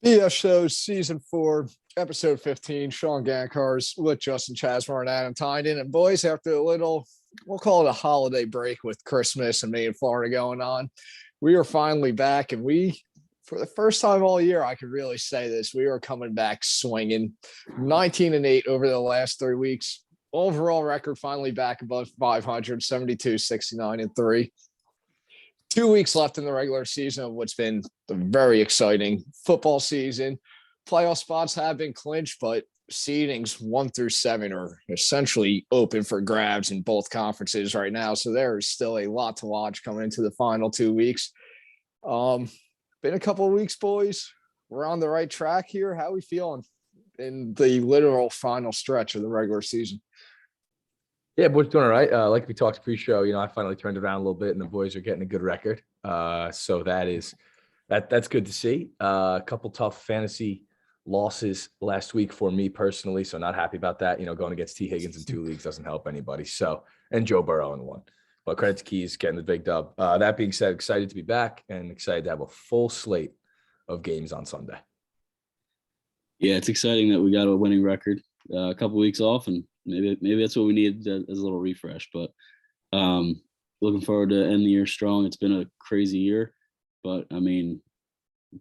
BS Show Season 4, Episode 15. Sean Gankars with Justin Chasmore and Adam Tynan. And boys, after a little, we'll call it a holiday break with Christmas and me in Florida going on, we are finally back. And for the first time all year, I could really say this, we are coming back swinging 19-8 over the last 3 weeks. Overall record finally back above 500, 72, 69, and 3. 2 weeks left in the regular season of what's been a very exciting football season. Playoff spots have been clinched, but seedings 1 through 7 are essentially open for grabs in both conferences right now. So there is still a lot to watch coming into the final 2 weeks. Been a couple of weeks, boys. We're on the right track here. How are we feeling in the literal final stretch of the regular season? Yeah, boys doing all right. Like we talked pre-show, I finally turned around a little bit, and the boys are getting a good record. So that's good to see. A couple tough fantasy losses last week for me personally, so not happy about that. Going against T. Higgins in 2 leagues doesn't help anybody. So, and Joe Burrow in 1. But credit to Keys getting the big dub. That being said, excited to be back and excited to have a full slate of games on Sunday. Yeah, it's exciting that we got a winning record. A couple weeks off, and maybe that's what we need as a little refresh. But looking forward to end the year strong. It's been a crazy year, but I mean,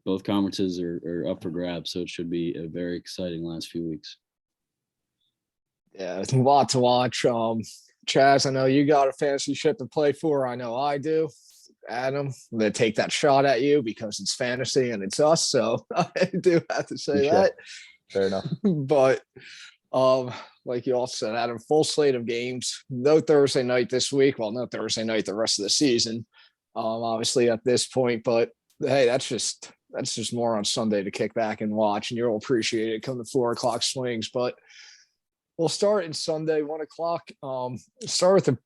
both conferences are up for grabs, so it should be a very exciting last few weeks. Yeah, it's a lot to watch. Chaz, I know you got a fantasy ship to play for. I know I do. Adam, I'm going to take that shot at you because it's fantasy and it's us. So I do have to say that. Fair enough. But like you all said, Adam, full slate of games. No Thursday night this week. Well, no Thursday night the rest of the season. Obviously at this point, but hey, that's just more on Sunday to kick back and watch, and you'll appreciate it come the 4:00 swings. But we'll start in Sunday, 1:00. Start with the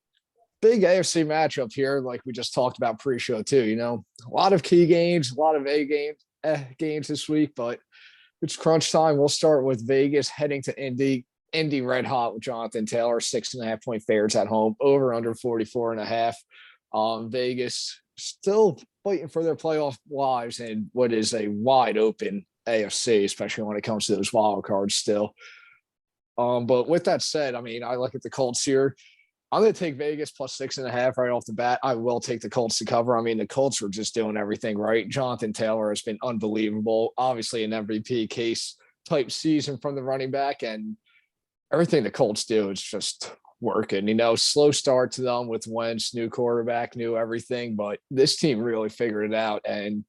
big AFC matchup here, like we just talked about pre-show too. A lot of key games, a lot of games this week, but it's crunch time. We'll start with Vegas heading to Indy. Indy red hot with Jonathan Taylor, 6.5-point favorites at home, over under 44.5. Vegas still fighting for their playoff lives in what is a wide open AFC, especially when it comes to those wild cards still. But with that said, I mean, I look at the Colts here. I'm going to take Vegas plus 6.5 right off the bat. I will take the Colts to cover. I mean, the Colts are just doing everything right. Jonathan Taylor has been unbelievable. Obviously, an MVP case type season from the running back, and everything the Colts do is just working. Slow start to them with Wentz, new quarterback, new everything, but this team really figured it out. And,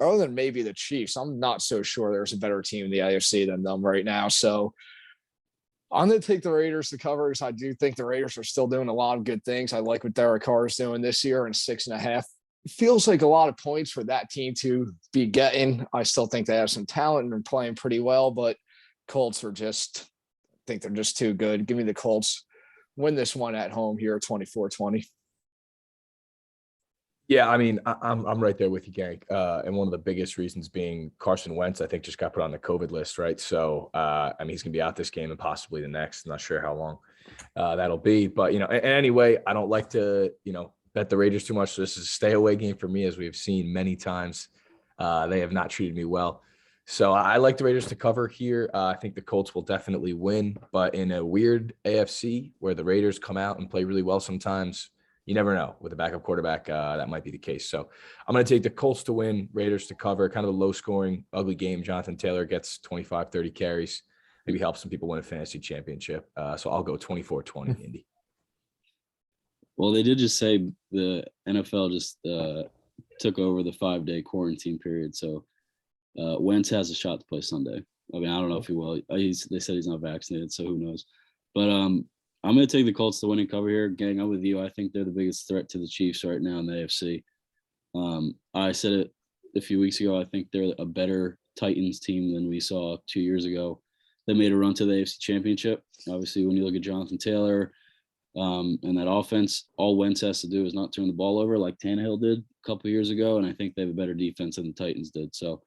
other than maybe the Chiefs, I'm not so sure there's a better team in the AFC than them right now. So I'm going to take the Raiders to cover because I do think the Raiders are still doing a lot of good things. I like what Derek Carr is doing this year, and 6.5. It feels like a lot of points for that team to be getting. I still think they have some talent and are playing pretty well, but Colts I think they're just too good. Give me the Colts. Win this one at home here, 24-20. Yeah, I mean, I'm right there with you, Gank. And one of the biggest reasons being Carson Wentz, I think, just got put on the COVID list, right? So, I mean, he's going to be out this game and possibly the next. I'm not sure how long that'll be. But, anyway, I don't like to, bet the Raiders too much. So this is a stay away game for me, as we have seen many times. They have not treated me well. So I like the Raiders to cover here. I think the Colts will definitely win. But in a weird AFC where the Raiders come out and play really well sometimes, you never know. With a backup quarterback, that might be the case. So I'm going to take the Colts to win, Raiders to cover. Kind of a low-scoring, ugly game. Jonathan Taylor gets 25, 30 carries. Maybe helps some people win a fantasy championship. So I'll go 24-20 Indy. Well, they did just say the NFL just took over the 5-day quarantine period. So Wentz has a shot to play Sunday. I mean, I don't know if he will. They said he's not vaccinated, so who knows. But I'm going to take the Colts to win and cover here. Gang, I'm with you. I think they're the biggest threat to the Chiefs right now in the AFC. I said it a few weeks ago. I think they're a better Titans team than we saw 2 years ago. They made a run to the AFC Championship. Obviously, when you look at Jonathan Taylor and that offense, all Wentz has to do is not turn the ball over like Tannehill did a couple of years ago, and I think they have a better defense than the Titans did. So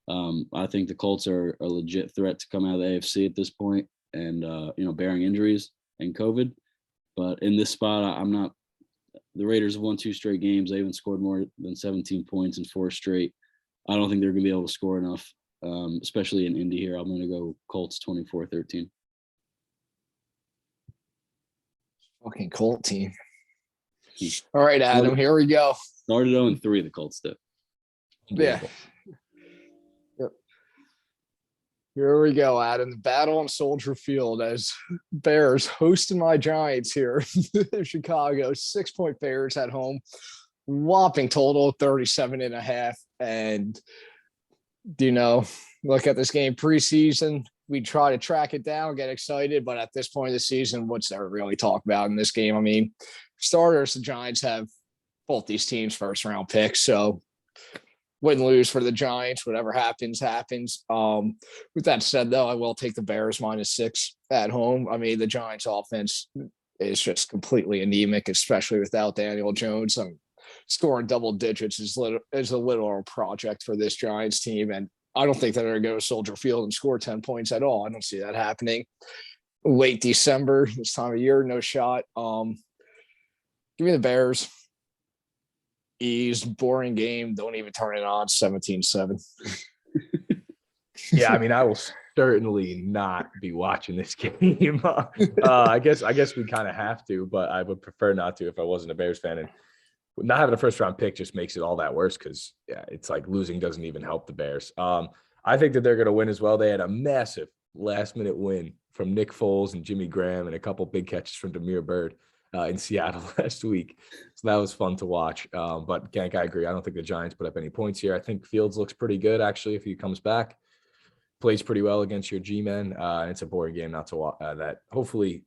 I think the Colts are a legit threat to come out of the AFC at this point, and bearing injuries and COVID. But in this spot, I'm not. The Raiders have won 2 straight games. They haven't scored more than 17 points in 4 straight. I don't think they're going to be able to score enough, especially in Indy here. I'm going to go Colts 24-13. Fucking Colt team. All right, Adam, here we go. Started 0-3, the Colts did. Yeah. Yep. Here we go, Adam. The battle on Soldier Field as Bears hosting my Giants here in Chicago. 6-point Bears at home. Whopping total 37.5. And, look at this game preseason. We try to track it down, get excited, but at this point of the season, what's there really talk about in this game? I mean, starters, the Giants have both these teams first round picks, so win lose for the Giants. Whatever happens, happens. With that said, though, I will take the Bears -6 at home. I mean, the Giants' offense is just completely anemic, especially without Daniel Jones. Scoring double digits is a little project for this Giants team, and I don't think they're going to go to Soldier Field and score 10 points at all. I don't see that happening. Late December, this time of year, no shot. Give me the Bears. Ease, boring game. Don't even turn it on. 17-7. Yeah, I mean, I will certainly not be watching this game. I guess we kind of have to, but I would prefer not to if I wasn't a Bears fan. And not having a first round pick just makes it all that worse because it's like losing doesn't even help the Bears. I think that they're going to win as well. They had a massive last minute win from Nick Foles and Jimmy Graham and a couple big catches from Damiere Byrd in Seattle last week. So that was fun to watch. But Gank, I agree. I don't think the Giants put up any points here. I think Fields looks pretty good actually if he comes back. Plays pretty well against your G-men. And it's a boring game not to watch that. Hopefully,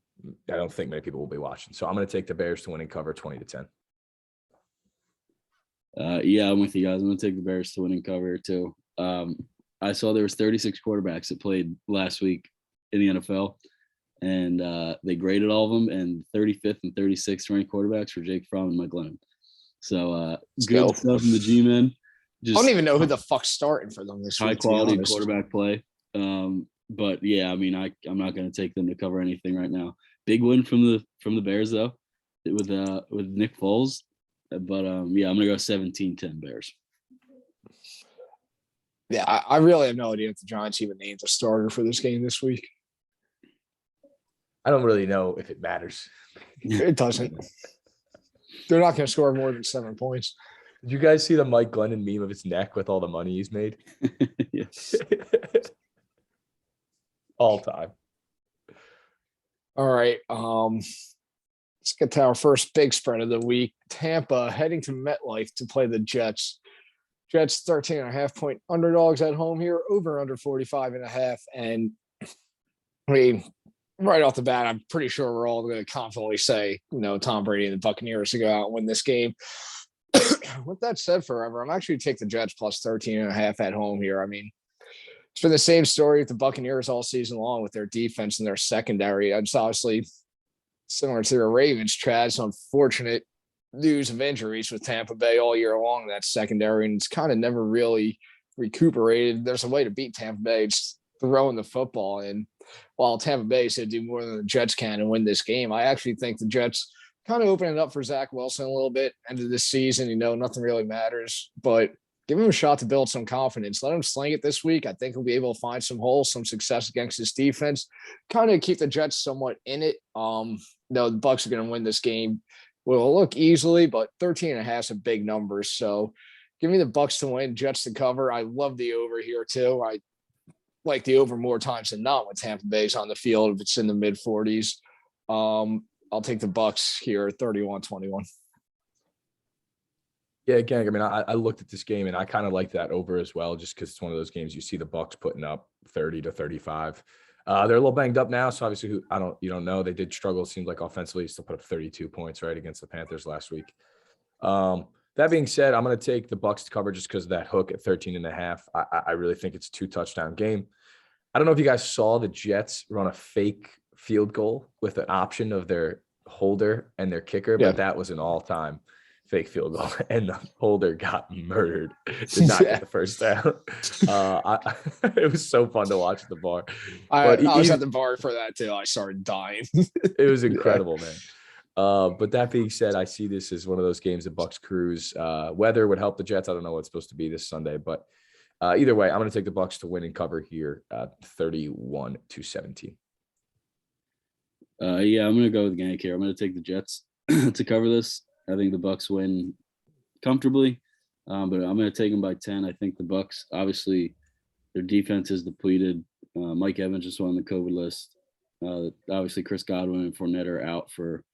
I don't think many people will be watching. So I'm going to take the Bears to win and cover 20-10. Yeah, I'm with you guys. I'm going to take the Bears to win and cover too. I saw there was 36 quarterbacks that played last week in the NFL, and they graded all of them, and 35th and 36th ranked quarterbacks were Jake Fromm and Mike Lennon. So good stuff in the G-men. I don't even know who the fuck's starting for them this week. High quality quarterback play. But yeah, I mean, I'm not going to take them to cover anything right now. Big win from the Bears though, with Nick Foles. But yeah, I'm gonna go 17-10 Bears. Yeah, I really have no idea if the Giants even named a starter for this game this week. I don't really know if it matters. It doesn't. They're not going to score more than 7 points. Did you guys see the Mike Glennon meme of his neck with all the money he's made? Yes. All time. All right. Let's get to our first big spread of the week. Tampa heading to MetLife to play the Jets. Jets 13.5-point underdogs at home here, over under 45.5. And I mean, right off the bat, I'm pretty sure we're all going to confidently say, Tom Brady and the Buccaneers to go out and win this game. With that said, forever, I'm actually take the Jets plus 13.5 at home here. I mean, it's been the same story with the Buccaneers all season long with their defense and their secondary. It's obviously similar to the Ravens, Chaz, unfortunate news of injuries with Tampa Bay all year long, that secondary, and it's kind of never really recuperated. There's a way to beat Tampa Bay. It's throwing the football. And while Tampa Bay said do more than the Jets can and win this game, I actually think the Jets kind of open it up for Zach Wilson a little bit. End of this season, nothing really matters, but give him a shot to build some confidence. Let him sling it this week. I think he'll be able to find some holes, some success against this defense, kind of keep the Jets somewhat in it. The Bucs are going to win this game. Will look easily, but 13.5 is a big number. So give me the Bucs to win, Jets to cover. I love the over here too. I like the over more times than not when Tampa Bay's on the field if it's in the mid 40s. I'll take the Bucs here, 31-21. Yeah, again, I mean, I looked at this game and I kind of like that over as well, just because it's one of those games you see the Bucs putting up 30 to 35. They're a little banged up now, so obviously you don't know. They did struggle. It seemed like offensively, still put up 32 points right against the Panthers last week. That being said, I'm going to take the Bucs to cover just because of that hook at 13.5. I really think it's a 2-touchdown game. I don't know if you guys saw the Jets run a fake field goal with an option of their holder and their kicker, but that was an all-time fake field goal, and the holder got murdered. Did not get the first down. It was so fun to watch at the bar. I was at the bar for that too. I started dying. It was incredible, man. But that being said, I see this as one of those games the Bucks cruise. Weather would help the Jets. I don't know what's supposed to be this Sunday, but either way, I'm going to take the Bucks to win and cover here, 31-17. Yeah, I'm gonna go with Gank here. I'm gonna take the Jets to cover this. I think the Bucks win comfortably, but I'm gonna take them by 10. I think the Bucks, obviously, their defense is depleted. Mike Evans just went on the COVID list. Obviously, Chris Godwin and Fournette are out for.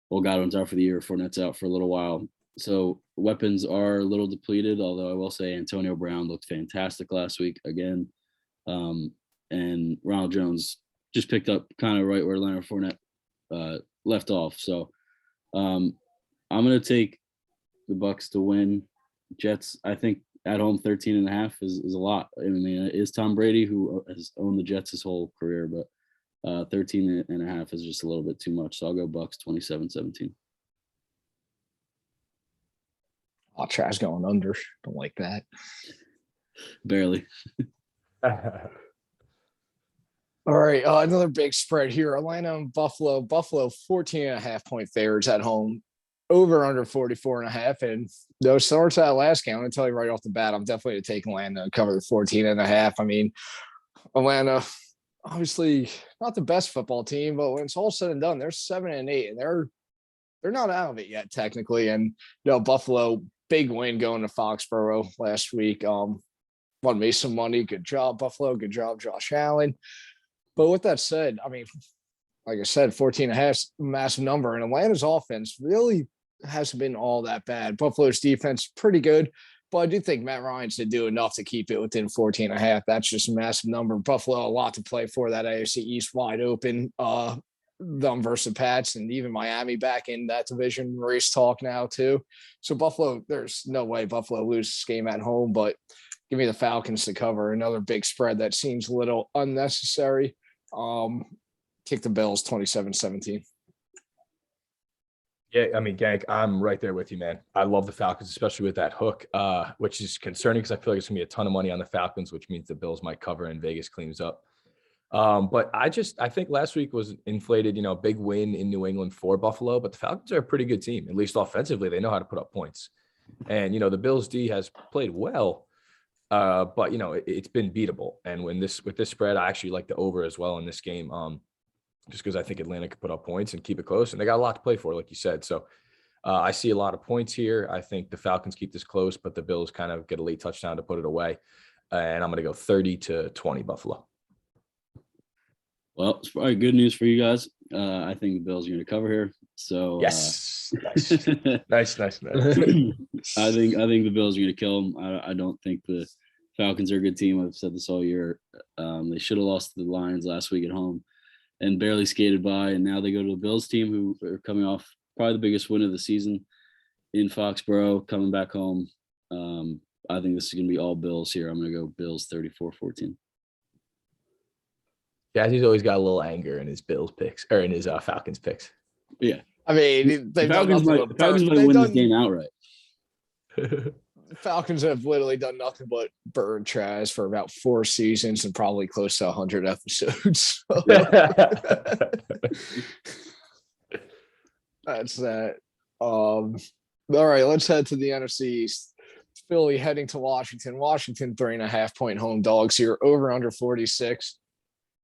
Well, Godwin's out for the year. Fournette's out for a little while. So weapons are a little depleted. Although I will say Antonio Brown looked fantastic last week again, and Ronald Jones just picked up kind of right where Leonard Fournette left off. So I'm going to take the Bucks to win. Jets, I think at home 13.5 is a lot. I mean, it is Tom Brady, who has owned the Jets his whole career, but 13.5 is just a little bit too much. So I'll go Bucks 27-17. I'll try going under. Don't like that. Barely. All right, another big spread here. Atlanta and Buffalo. Buffalo 14.5-point favorites at home. Over under 44.5. And those starts that last game, I'm going to tell you right off the bat, I'm definitely going to take Atlanta and cover the 14.5. I mean, Atlanta, obviously not the best football team, but when it's all said and done, they're 7-8, and they're not out of it yet, technically. And Buffalo, big win going to Foxborough last week. Won me some money. Good job, Buffalo. Good job, Josh Allen. But with that said, I mean, like I said, 14.5, massive number. And Atlanta's offense really hasn't been all that bad. Buffalo's defense, pretty good. But I do think Matt Ryan's to do enough to keep it within 14.5. That's just a massive number. Buffalo, a lot to play for. That AFC East wide open. Them versus Pats, and even Miami back in that division race talk now too. So Buffalo, there's no way Buffalo loses this game at home, but give me the Falcons to cover. Another big spread that seems a little unnecessary. Kick the Bills 27-17. Yeah, I mean, Gank, I'm right there with you, man. I love the Falcons, especially with that hook, which is concerning because I feel like it's going to be a ton of money on the Falcons, which means the Bills might cover and Vegas cleans up. But I think last week was inflated, big win in New England for Buffalo, but the Falcons are a pretty good team, at least offensively. They know how to put up points. And, the Bills D has played well, but, it's been beatable. And with this spread, I actually like the over as well in this game, just because I think Atlanta could put up points and keep it close. And they got a lot to play for, like you said. So I see a lot of points here. I think the Falcons keep this close, but the Bills kind of get a late touchdown to put it away. And I'm going to go 30-20 Buffalo. Well, it's probably good news for you guys. I think the Bills are going to cover here. So yes, nice. nice. I think the Bills are going to kill them. I don't think the Falcons are a good team. I've said this all year. They should have lost to the Lions last week at home and barely skated by. And now they go to the Bills team, who are coming off probably the biggest win of the season in Foxborough, coming back home. I think this is going to be all Bills here. I'm going to go Bills 34-14. Jazzy's always got a little anger in his Bills picks or in his Falcons picks. Yeah. I mean, the Falcons might win this game outright. Falcons have literally done nothing but burn Chaz for about 4 seasons and probably close to 100 episodes. That's that. All right, let's head to the NFC East. Philly heading to Washington. Washington 3.5-point home dogs here, over under 46.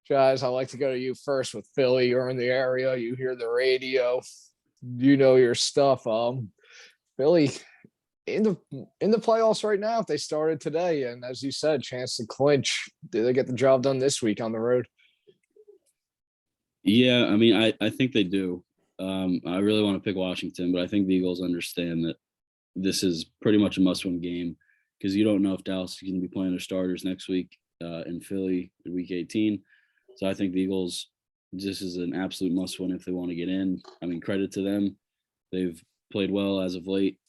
Guys, I like to go to you first with Philly. You're in the area. You hear the radio. You know your stuff. Philly in the playoffs right now. If they started today, and as you said, chance to clinch. Did they get the job done this week on the road? Yeah, I mean, I think they do. I really want to pick Washington, but I think the Eagles understand that this is pretty much a must-win game because you don't know if Dallas is going to be playing their starters next week in Philly in Week 18. So I think the Eagles, this is an absolute must-win if they want to get in. I mean, credit to them. They've played well as of late.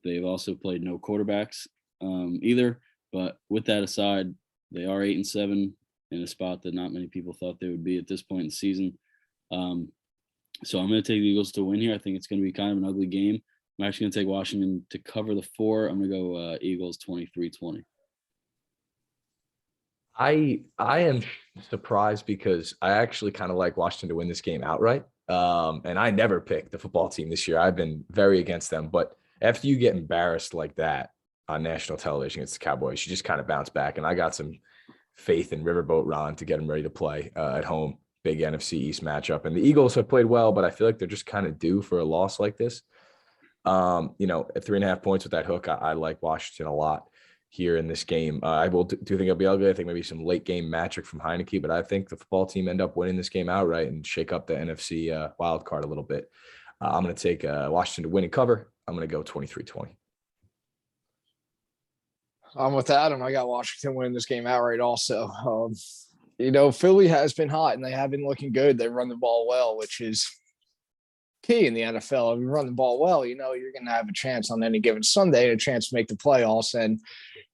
They've also played no quarterbacks either. But with that aside, they are 8-7 in a spot that not many people thought they would be at this point in the season. So I'm going to take the Eagles to win here. I think it's going to be kind of an ugly game. I'm actually going to take Washington to cover the 4. I'm going to go Eagles 23-20. I am surprised because I actually kind of like Washington to win this game outright. And I never picked the football team this year. I've been very against them. But after you get embarrassed like that on national television against the Cowboys, you just kind of bounce back. And I got some faith in Riverboat Ron to get him ready to play at home. Big NFC East matchup. And the Eagles have played well, but I feel like they're just kind of due for a loss like this. At 3.5 points with that hook, I like Washington a lot here in this game. I will do think it'll be ugly. I think maybe some late game magic from Heineke, but I think the football team end up winning this game outright and shake up the NFC wild card a little bit. I'm going to take Washington to win and cover. I'm going to go 23-20. I'm with Adam. I got Washington winning this game outright also. Philly has been hot and they have been looking good. They run the ball well, which is key in the NFL. If you run the ball well, you're going to have a chance on any given Sunday, a chance to make the playoffs. And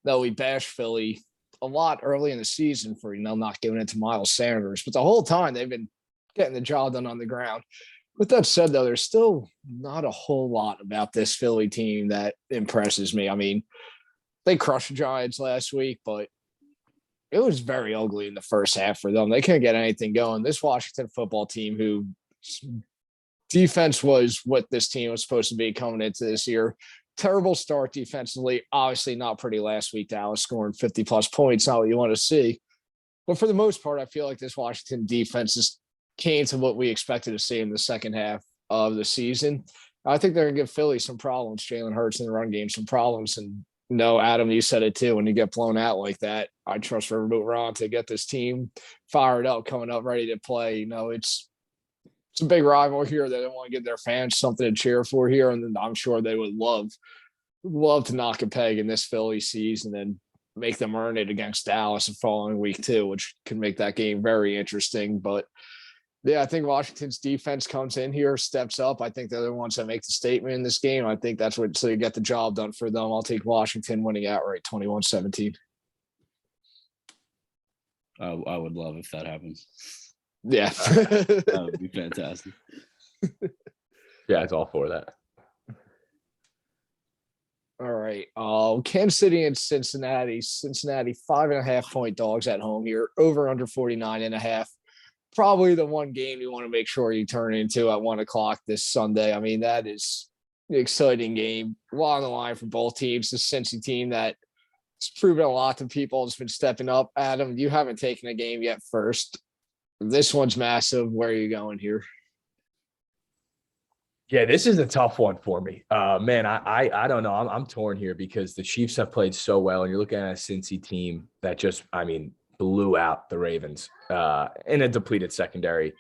though we bash Philly a lot early in the season for, not giving it to Miles Sanders, but the whole time they've been getting the job done on the ground. With that said, though, there's still not a whole lot about this Philly team that impresses me. I mean, they crushed the Giants last week, but it was very ugly in the first half for them. They couldn't get anything going. This Washington football team, who defense was what this team was supposed to be coming into this year. Terrible start defensively. Obviously not pretty last week. Dallas scoring 50-plus points, not what you want to see. But for the most part, I feel like this Washington defense is came to what we expected to see in the second half of the season. I think they're going to give Philly some problems. Jalen Hurts in the run game some problems. And Adam, you said it too. When you get blown out like that, I trust Riverboat Ron to get this team fired up, coming up, ready to play. It's a big rival here. They don't want to give their fans something to cheer for here. And I'm sure they would love to knock a peg in this Philly season and make them earn it against Dallas the following week too, which can make that game very interesting. But yeah, I think Washington's defense comes in here, steps up. I think they're the ones that make the statement in this game. I think that's what, so you get the job done for them. I'll take Washington winning outright 21-17. I would love if that happens. Yeah. That would be fantastic. Yeah, it's all for that. All right. Kansas City and Cincinnati. Cincinnati 5.5-point dogs at home here. Over under 49.5. Probably the one game you want to make sure you turn into at 1:00 this Sunday. I mean, that is an exciting game. A lot on the line for both teams. The Cincy team that has proven a lot to people has been stepping up. Adam, you haven't taken a game yet first. This one's massive. Where are you going here? Yeah, this is a tough one for me. Man, I don't know. I'm torn here because the Chiefs have played so well, and you're looking at a Cincy team that just, blew out the Ravens in a depleted secondary.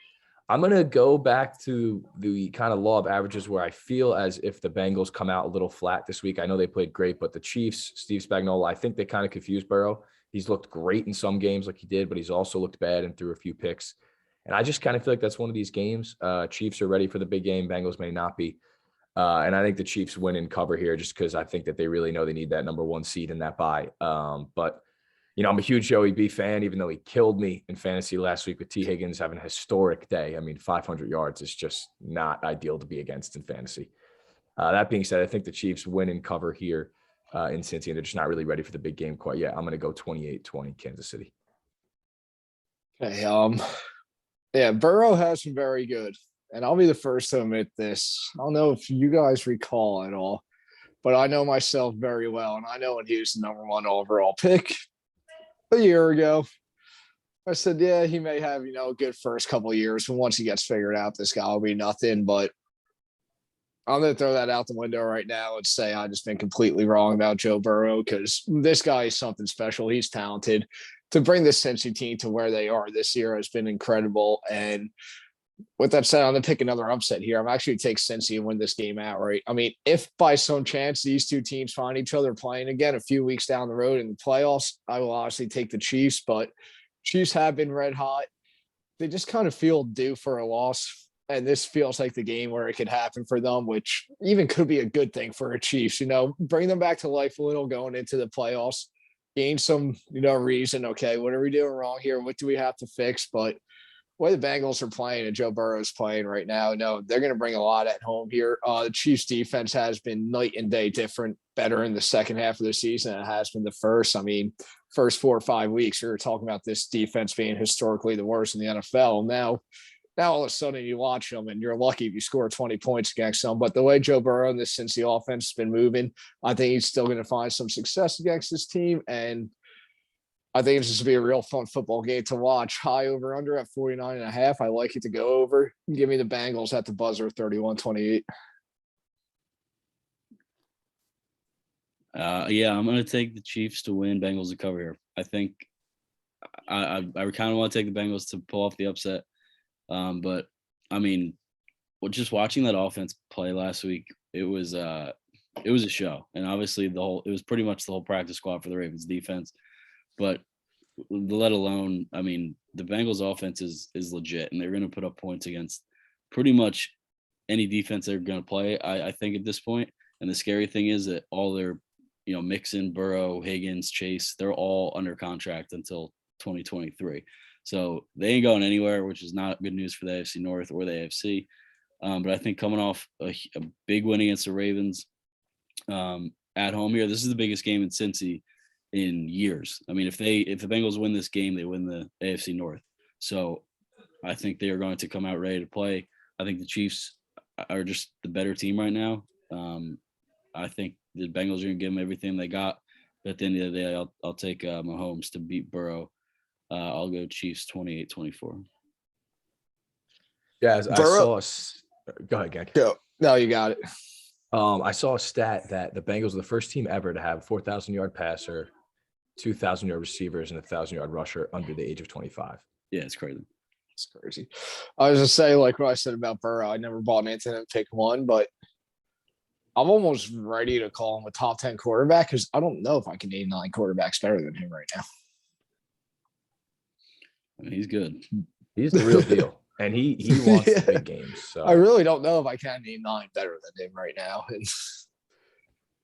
I'm going to go back to the kind of law of averages where I feel as if the Bengals come out a little flat this week. I know they played great, but the Chiefs, Steve Spagnuolo, I think they kind of confused Burrow. He's looked great in some games like he did, but he's also looked bad and threw a few picks. And I just kind of feel like that's one of these games. Chiefs are ready for the big game. Bengals may not be. And I think the Chiefs win and cover here just because I think that they really know they need that number 1 seed in that bye. But I'm a huge Joey B fan, even though he killed me in fantasy last week with T. Higgins having a historic day. 500 yards is just not ideal to be against in fantasy. That being said, I think the Chiefs win and cover here in Cincy, and they're just not really ready for the big game quite yet. I'm going to go 28-20 Kansas City. Okay. Yeah, Burrow has been very good. And I'll be the first to admit this. I don't know if you guys recall at all, but I know myself very well. And I know when he was the number 1 overall pick a year ago, I said, yeah, he may have, a good first couple of years. But once he gets figured out, this guy will be nothing. But I'm going to throw that out the window right now and say I've just been completely wrong about Joe Burrow because this guy is something special. He's talented. To bring this Cincy team to where they are this year has been incredible. And with that said, I'm going to pick another upset here. I'm actually take Cincy and win this game outright. If by some chance these two teams find each other playing again a few weeks down the road in the playoffs, I will obviously take the Chiefs, but Chiefs have been red hot. They just kind of feel due for a loss. And this feels like the game where it could happen for them, which even could be a good thing for a Chiefs, bring them back to life a little going into the playoffs, gain some, reason. Okay, what are we doing wrong here? What do we have to fix? But the way the Bengals are playing and Joe Burrow is playing right now, they're going to bring a lot at home here. The Chiefs defense has been night and day different, better in the second half of the season than it has been the first. First 4 or 5 weeks, we were talking about this defense being historically the worst in the NFL. Now now all of a sudden you watch them and you're lucky if you score 20 points against them. But the way Joe Burrow, since the offense has been moving, I think he's still going to find some success against this team. And I think it's just be a real fun football game to watch. High over under at 49.5. I like it to go over. Give me the Bengals at the buzzer, 31-28. Yeah, I'm gonna take the Chiefs to win, Bengals to cover here. I think I kind of want to take the Bengals to pull off the upset. But I mean, just watching that offense play last week, it was a show. And obviously it was pretty much the whole practice squad for the Ravens defense. But let alone, I mean, the Bengals offense is legit, and they're going to put up points against pretty much any defense they're going to play, I think, at this point. And the scary thing is that all their, Mixon, Burrow, Higgins, Chase, they're all under contract until 2023. So they ain't going anywhere, which is not good news for the AFC North or the AFC. But I think coming off a big win against the Ravens at home here, this is the biggest game in Cincy in years. I mean, if the Bengals win this game, they win the AFC North. So I think they are going to come out ready to play. I think the Chiefs are just the better team right now. I think the Bengals are going to give them everything they got. But at the end of the day, I'll take Mahomes to beat Burrow. I'll go Chiefs 28-24. Yeah, go ahead, Gank. Go. No, you got it. I saw a stat that the Bengals are the first team ever to have a 4,000-yard passer, 2,000-yard receivers, and a 1,000-yard rusher under the age of 25. Yeah, it's crazy. It's crazy. I was just saying, like what I said about Burrow, I never bought into him pick one, but I'm almost ready to call him a top 10 quarterback because I don't know if I can name 9 quarterbacks better than him right now. I mean, he's good. He's the real deal. And he wants the big games. So I really don't know if I can name 9 better than him right now.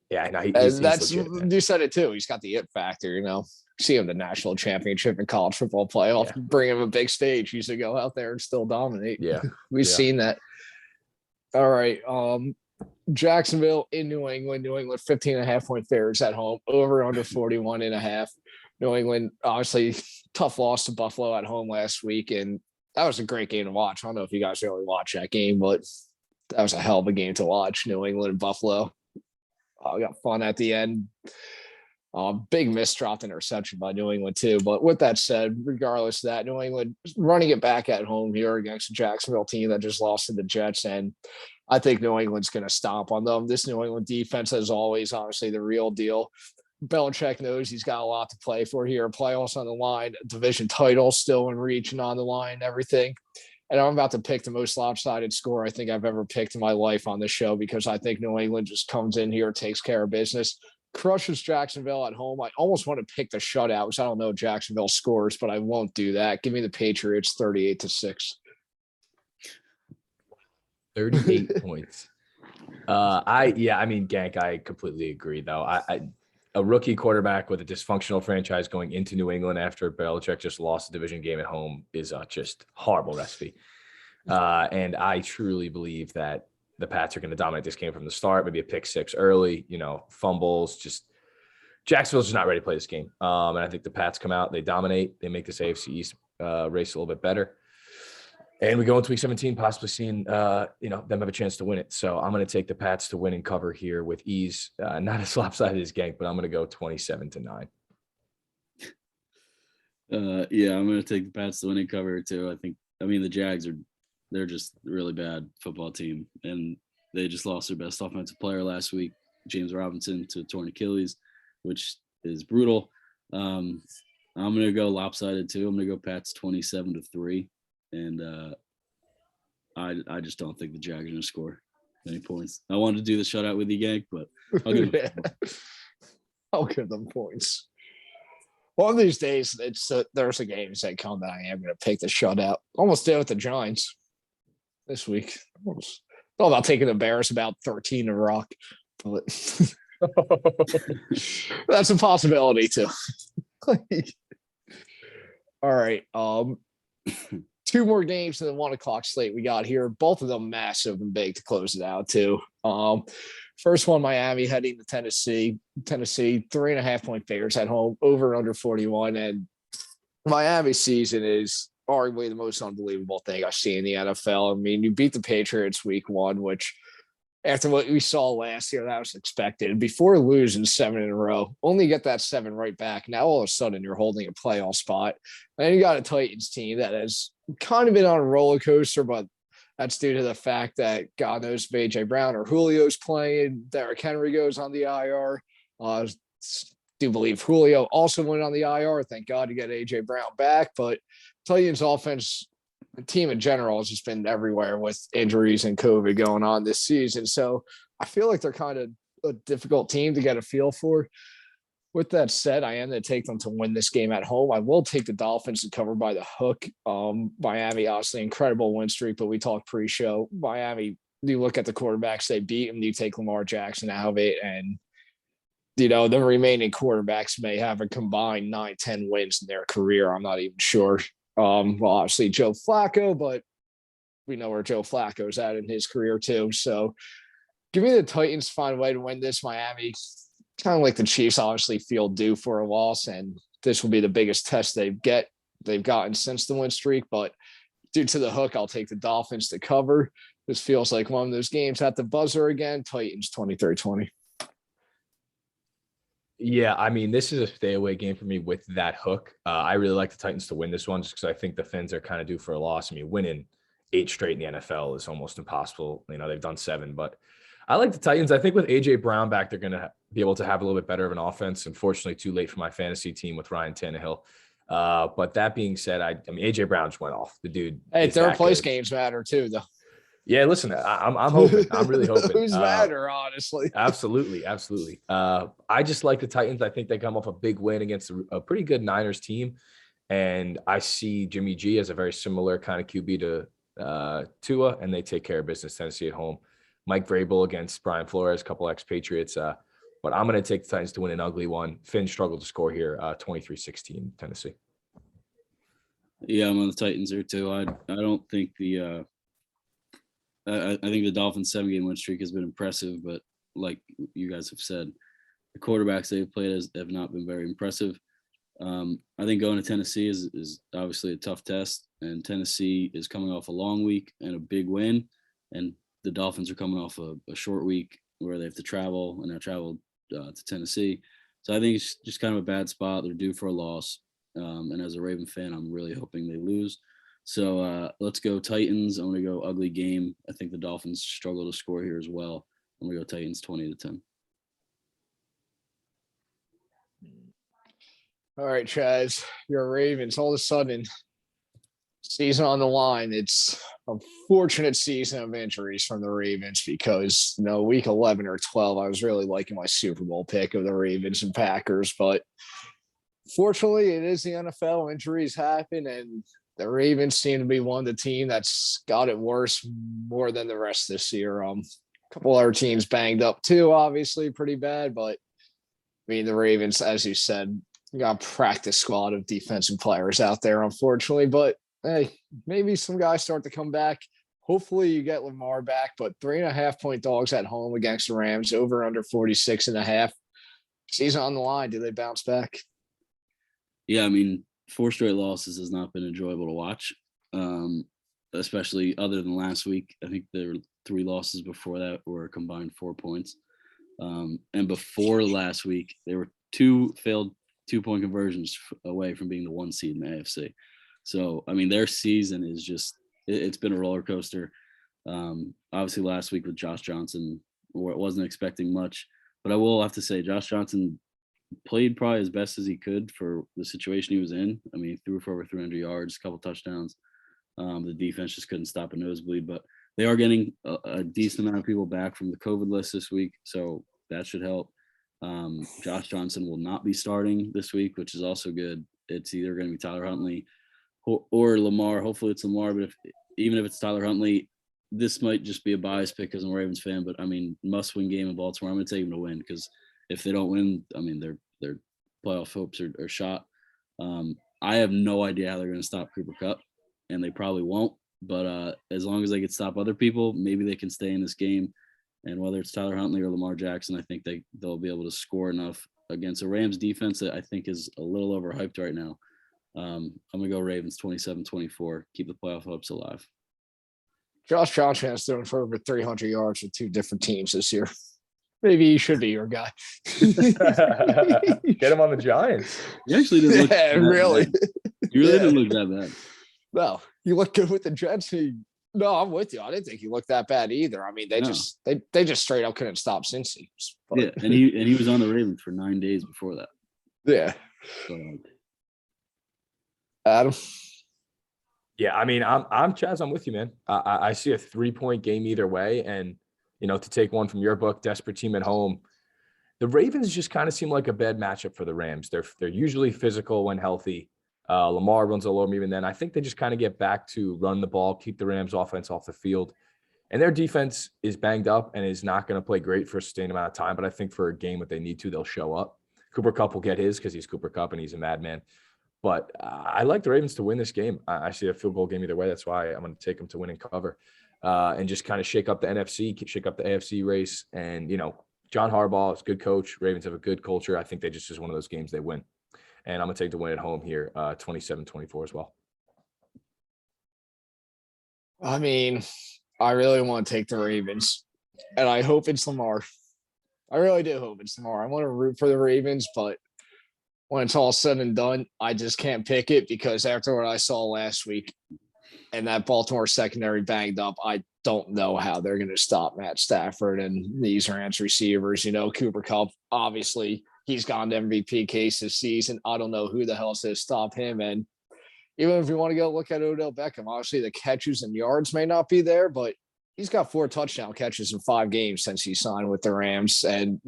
Yeah, no, he's legit, you said it too. He's got the it factor, See him the national championship and college football playoff, bring him a big stage. He's to go out there and still dominate. Yeah, we've seen that. All right, Jacksonville in New England. New England 15.5-point favorites at home. Over under 41.5. New England obviously tough loss to Buffalo at home last week, and that was a great game to watch. I don't know if you guys really watched that game, but that was a hell of a game to watch. New England and Buffalo. We got fun at the end. Big miss dropped interception by New England too. But with that said, regardless of that, New England running it back at home here against a Jacksonville team that just lost to the Jets. And I think New England's going to stomp on them. This New England defense, as always, honestly, the real deal. Belichick knows he's got a lot to play for here. Playoffs on the line, division title still in reach and on the line, everything. And I'm about to pick the most lopsided score I think I've ever picked in my life on this show because I think New England just comes in here, takes care of business, crushes Jacksonville at home. I almost want to pick the shutout, which I don't know Jacksonville scores, but I won't do that. Give me the Patriots 38-6. 38 points. I mean, Gank, I completely agree though. A rookie quarterback with a dysfunctional franchise going into New England after Belichick just lost a division game at home is just horrible recipe. And I truly believe that the Pats are going to dominate this game from the start, maybe a pick 6 early, fumbles, just Jacksonville's just not ready to play this game. And I think the Pats come out, they dominate, they make this AFC East race a little bit better. And we go into week 17, possibly seeing, them have a chance to win it. So I'm going to take the Pats to win and cover here with ease. Not as lopsided as Gank, but I'm going to go 27-9. Yeah, I'm going to take the Pats to win and cover too. The Jags they're just a really bad football team. And they just lost their best offensive player last week, James Robinson, to torn Achilles, which is brutal. I'm going to go lopsided too. I'm going to go Pats 27-3. And I just don't think the Jags are going to score any points. I wanted to do the shutout with you, Gank, but I'll give them points. One of these days, there's a games that come that I am going to pick the shutout. Almost did with the Giants this week. Almost thought about taking the Bears about 13 to rock, but that's a possibility too. All right. 2 more games in the 1 o'clock slate we got here. Both of them massive and big to close it out too. First one, Miami heading to Tennessee. Tennessee 3.5-point favorites at home, over under 41. And Miami's season is arguably the most unbelievable thing I see in the NFL. I mean, you beat the Patriots week 1, which after what we saw last year, that was expected. Before losing 7 in a row, only get that 7 right back. Now all of a sudden you're holding a playoff spot. And you got a Titans team that has kind of been on a roller coaster, but that's due to the fact that God knows if AJ Brown or Julio's playing. Derrick Henry goes on the IR. Do believe Julio also went on the IR. Thank God to get AJ Brown back. But Titans offense, the team in general, has just been everywhere with injuries and COVID going on this season. So I feel like they're kind of a difficult team to get a feel for. With that said, I am going to take them to win this game at home. I will take the Dolphins to cover by the hook. Miami, obviously, incredible win streak, but we talked pre-show. Miami, you look at the quarterbacks they beat, and you take Lamar Jackson out of it, and the remaining quarterbacks may have a combined 9-10 wins in their career. I'm not even sure. Well, obviously Joe Flacco, but we know where Joe Flacco's at in his career too. So give me the Titans find a way to win this. Miami, kind of like the Chiefs, obviously feel due for a loss, and this will be the biggest test they've gotten since the win streak. But due to the hook, I'll take the Dolphins to cover. This feels like one of those games at the buzzer again. Titans 23-20. Yeah, I mean, this is a stay away game for me with that hook. I really like the Titans to win this one just because I think the Fins are kind of due for a loss. I mean, winning 8 straight in the NFL is almost impossible. They've done 7, but I like the Titans. I think with AJ Brown back, they're going to be able to have a little bit better of an offense. Unfortunately, too late for my fantasy team with Ryan Tannehill. But that being said, I mean, AJ Brown just went off. The dude. Hey, third place games matter too, though. Yeah, listen, I'm hoping. I'm really hoping. Who's matter, honestly? Absolutely. I just like the Titans. I think they come off a big win against a pretty good Niners team. And I see Jimmy G as a very similar kind of QB to Tua, and they take care of business. Tennessee at home. Mike Vrabel against Brian Flores, a couple ex-Patriots. But I'm going to take the Titans to win an ugly one. Finn struggled to score here, 23-16, Tennessee. Yeah, I'm on the Titans here too. I don't think I think the Dolphins' 7-game win streak has been impressive, but like you guys have said, the quarterbacks they've played have not been very impressive. I think going to Tennessee is obviously a tough test, and Tennessee is coming off a long week and a big win, and the Dolphins are coming off a short week where they have to travel, and they traveled to Tennessee. So I think it's just kind of a bad spot. They're due for a loss, and as a Raven fan, I'm really hoping they lose. So let's go Titans. I'm going to go ugly game. I think the Dolphins struggle to score here as well. I'm going to go Titans 20-10. All right, Chaz, you're Ravens. All of a sudden, season on the line. It's a fortunate season of injuries from the Ravens because, week 11 or 12, I was really liking my Super Bowl pick of the Ravens and Packers. But fortunately, it is the NFL. Injuries happen, and the Ravens seem to be one of the team that's got it worse more than the rest this year. A couple other teams banged up too, obviously pretty bad. But I mean, the Ravens, as you said, got a practice squad of defensive players out there, unfortunately. But hey, maybe some guys start to come back. Hopefully you get Lamar back, but 3.5-point dogs at home against the Rams, over under 46.5. Season on the line. Do they bounce back? Yeah, I mean, 4 straight losses has not been enjoyable to watch, especially other than last week. I think there were 3 losses before that were a combined 4 points. And before last week, there were 2 failed 2-point conversions away from being the 1 seed in the AFC. So, I mean, their season is just, it's been a roller coaster. Obviously last week with Josh Johnson, where it wasn't expecting much, but I will have to say Josh Johnson played probably as best as he could for the situation he was in. I mean, he threw for over 300 yards, a couple touchdowns. The defense just couldn't stop a nosebleed, but they are getting a decent amount of people back from the COVID list this week, so that should help. Josh Johnson will not be starting this week, which is also good. It's either going to be Tyler Huntley or Lamar. Hopefully it's Lamar, but even if it's Tyler Huntley, this might just be a biased pick because I'm a Ravens fan, but I mean, must-win game in Baltimore. I'm going to take them to win because if they don't win, I mean, their playoff hopes are shot. I have no idea how they're going to stop Cooper Kupp, and they probably won't. But as long as they can stop other people, maybe they can stay in this game. And whether it's Tyler Huntley or Lamar Jackson, I think they'll be able to score enough against a Rams defense that I think is a little overhyped right now. I'm gonna go Ravens 27-24. Keep the playoff hopes alive. Josh Johnson has thrown for over 300 yards with two different teams this year. Maybe he should be your guy. Get him on the Giants. He actually didn't look Yeah, that really. bad. He really Yeah. didn't look that bad. No, you look good with the Jets. No, I'm with you. I didn't think he looked that bad either. I mean, they No. just straight up couldn't stop Cincy. But, Yeah, and he was on the Ravens for 9 days before that. yeah. So, like, Adam. Yeah, I mean, I'm Chaz. I'm with you, man. I see a 3-point game either way, and to take one from your book, desperate team at home. The Ravens just kind of seem like a bad matchup for the Rams. They're usually physical when healthy. Lamar runs all over them even then. I think they just kind of get back to run the ball, keep the Rams offense off the field. And their defense is banged up and is not going to play great for a sustained amount of time. But I think for a game that they need to, they'll show up. Cooper Kupp will get his because he's Cooper Kupp and he's a madman. But I like the Ravens to win this game. I see a field goal game either way. That's why I'm going to take them to win and cover and just kind of shake up the NFC, shake up the AFC race. And, John Harbaugh is a good coach. Ravens have a good culture. I think they just is one of those games they win. And I'm going to take the win at home here, 27-24 as well. I mean, I really want to take the Ravens, and I hope it's Lamar. I really do hope it's Lamar. I want to root for the Ravens, but when it's all said and done, I just can't pick it because after what I saw last week and that Baltimore secondary banged up, I don't know how they're going to stop Matt Stafford and these Rams receivers. Cooper Kupp, obviously, he's gone to MVP case this season. I don't know who the hell's going to stop him. And even if you want to go look at Odell Beckham, obviously the catches and yards may not be there, but he's got 4 touchdown catches in 5 games since he signed with the Rams. And,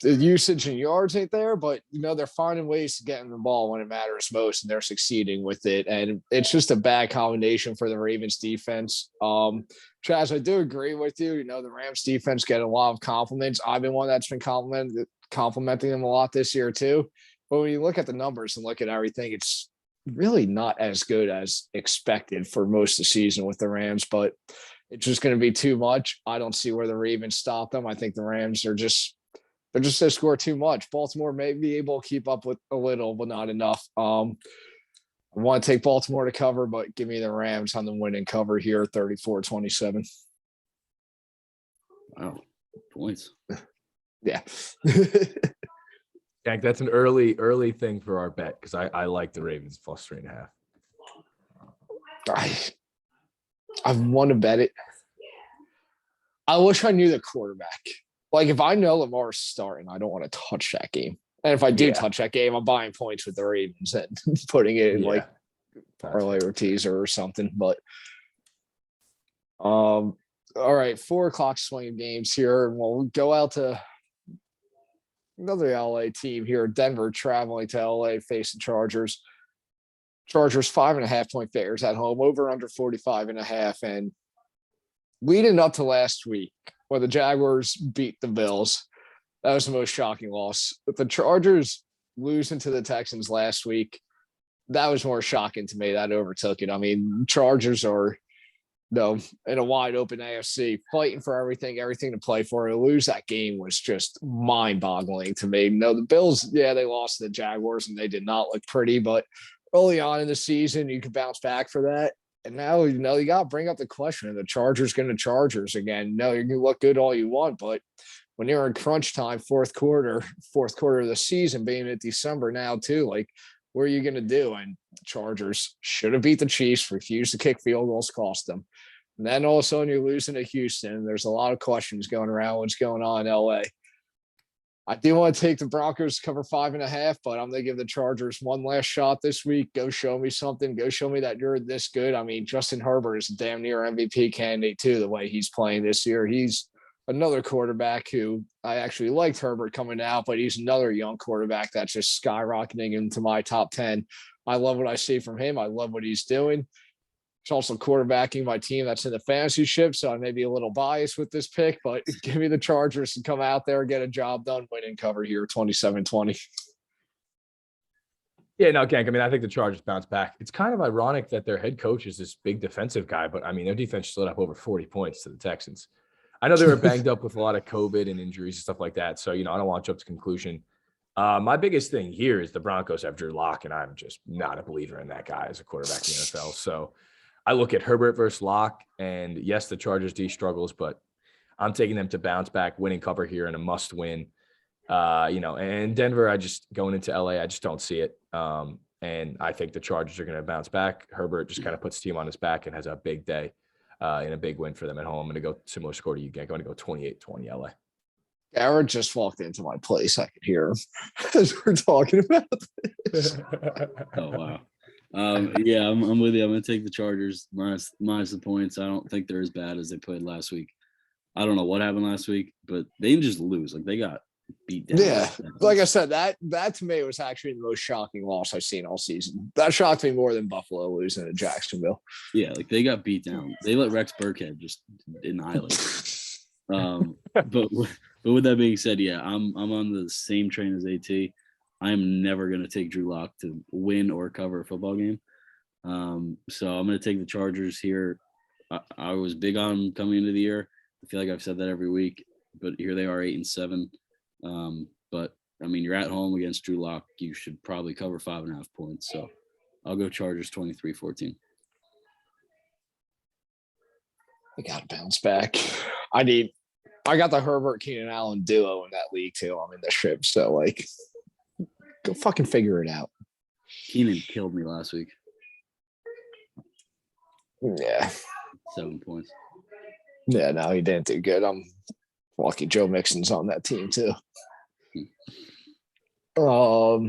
the usage and yards ain't there, but they're finding ways to get in the ball when it matters most, and they're succeeding with it. And it's just a bad combination for the Ravens defense. Chaz, I do agree with you. The Rams defense get a lot of compliments. I've been one that's been complimenting them a lot this year too. But when you look at the numbers and look at everything, it's really not as good as expected for most of the season with the Rams, but it's just going to be too much. I don't see where the Ravens stop them. I think the Rams are they're just going to score too much. Baltimore may be able to keep up with a little, but not enough. I want to take Baltimore to cover, but give me the Rams on the winning cover here, 34-27. wow, points. Yeah. Hank, that's an early thing for our bet because I like the Ravens plus 3.5. I want to bet it. I wish I knew the quarterback. Like, if I know Lamar's starting, I don't want to touch that game. And if I do touch that game, I'm buying points with the Ravens and putting it in like parlay or teaser or something. But all right, 4:00 swing games here. We'll go out to another LA team here. Denver traveling to LA, facing Chargers. Chargers 5.5-point favorites at home, over under 45.5. And leading up to last week, where the Jaguars beat the Bills, that was the most shocking loss. But the Chargers losing to the Texans last week, that was more shocking to me. That overtook it. I mean, Chargers are in a wide open AFC, fighting for everything to play for. To lose that game was just mind-boggling to me. The Bills, they lost to the Jaguars and they did not look pretty, but early on in the season, you could bounce back for that. And now, you got to bring up the question, are the Chargers going to Chargers again? No, you can look good all you want, but when you're in crunch time, fourth quarter of the season, being at December now too, like, what are you going to do? And Chargers should have beat the Chiefs, refused to kick field goals, cost them. And then all of a sudden you're losing to Houston. There's a lot of questions going around what's going on in LA. I do want to take the Broncos to cover 5.5, but I'm going to give the Chargers one last shot this week. Go show me something. Go show me that you're this good. I mean, Justin Herbert is a damn near MVP candidate too, the way he's playing this year. He's another quarterback who I actually liked Herbert coming out, but he's another young quarterback that's just skyrocketing into my top 10. I love what I see from him. I love what he's doing. He's also quarterbacking my team that's in the fantasy ship, so I may be a little biased with this pick, but give me the Chargers to come out there, get a job done, win and cover here, 27-20. Yeah, no, Gank. I mean, I think the Chargers bounce back. It's kind of ironic that their head coach is this big defensive guy, but I mean, their defense slid up over 40 points to the Texans. I know they were banged up with a lot of COVID and injuries and stuff like that. So, I don't want to jump to conclusion My biggest thing here is the Broncos have Drew Lock, and I'm just not a believer in that guy as a quarterback in the NFL. So I look at Herbert versus Lock, and yes, the Chargers D struggles, but I'm taking them to bounce back, winning cover here, and a must win. And Denver, I just going into LA, I just don't see it. And I think the Chargers are going to bounce back. Herbert just kind of puts the team on his back and has a big day and a big win for them at home. I'm going to go similar score to you, Gank. I'm going to go 28-20 LA. Garrett just walked into my place. I could hear him as we're talking about this. Oh wow. Yeah, I'm with you. I'm gonna take the Chargers minus the points. I don't think they're as bad as they played last week. I don't know what happened last week, but they didn't just lose. Like they got beat down. Yeah, like I said, that to me was actually the most shocking loss I've seen all season. That shocked me more than Buffalo losing to Jacksonville. Yeah, like they got beat down. They let Rex Burkhead just annihilate. But with that being said, yeah, I'm on the same train as AT. I am never going to take Drew Lock to win or cover a football game. So I'm going to take the Chargers here. I was big on coming into the year. I feel like I've said that every week, but here they are 8-7. But I mean, you're at home against Drew Lock. You should probably cover 5.5 points. So I'll go Chargers 23-14. I got to bounce back. I got the Herbert Keenan Allen duo in that league too. I'm in the ship, so like, go fucking figure it out. Keenan killed me last week. Yeah. 7 points. Yeah, no, he didn't do good. I'm lucky Joe Mixon's on that team too. All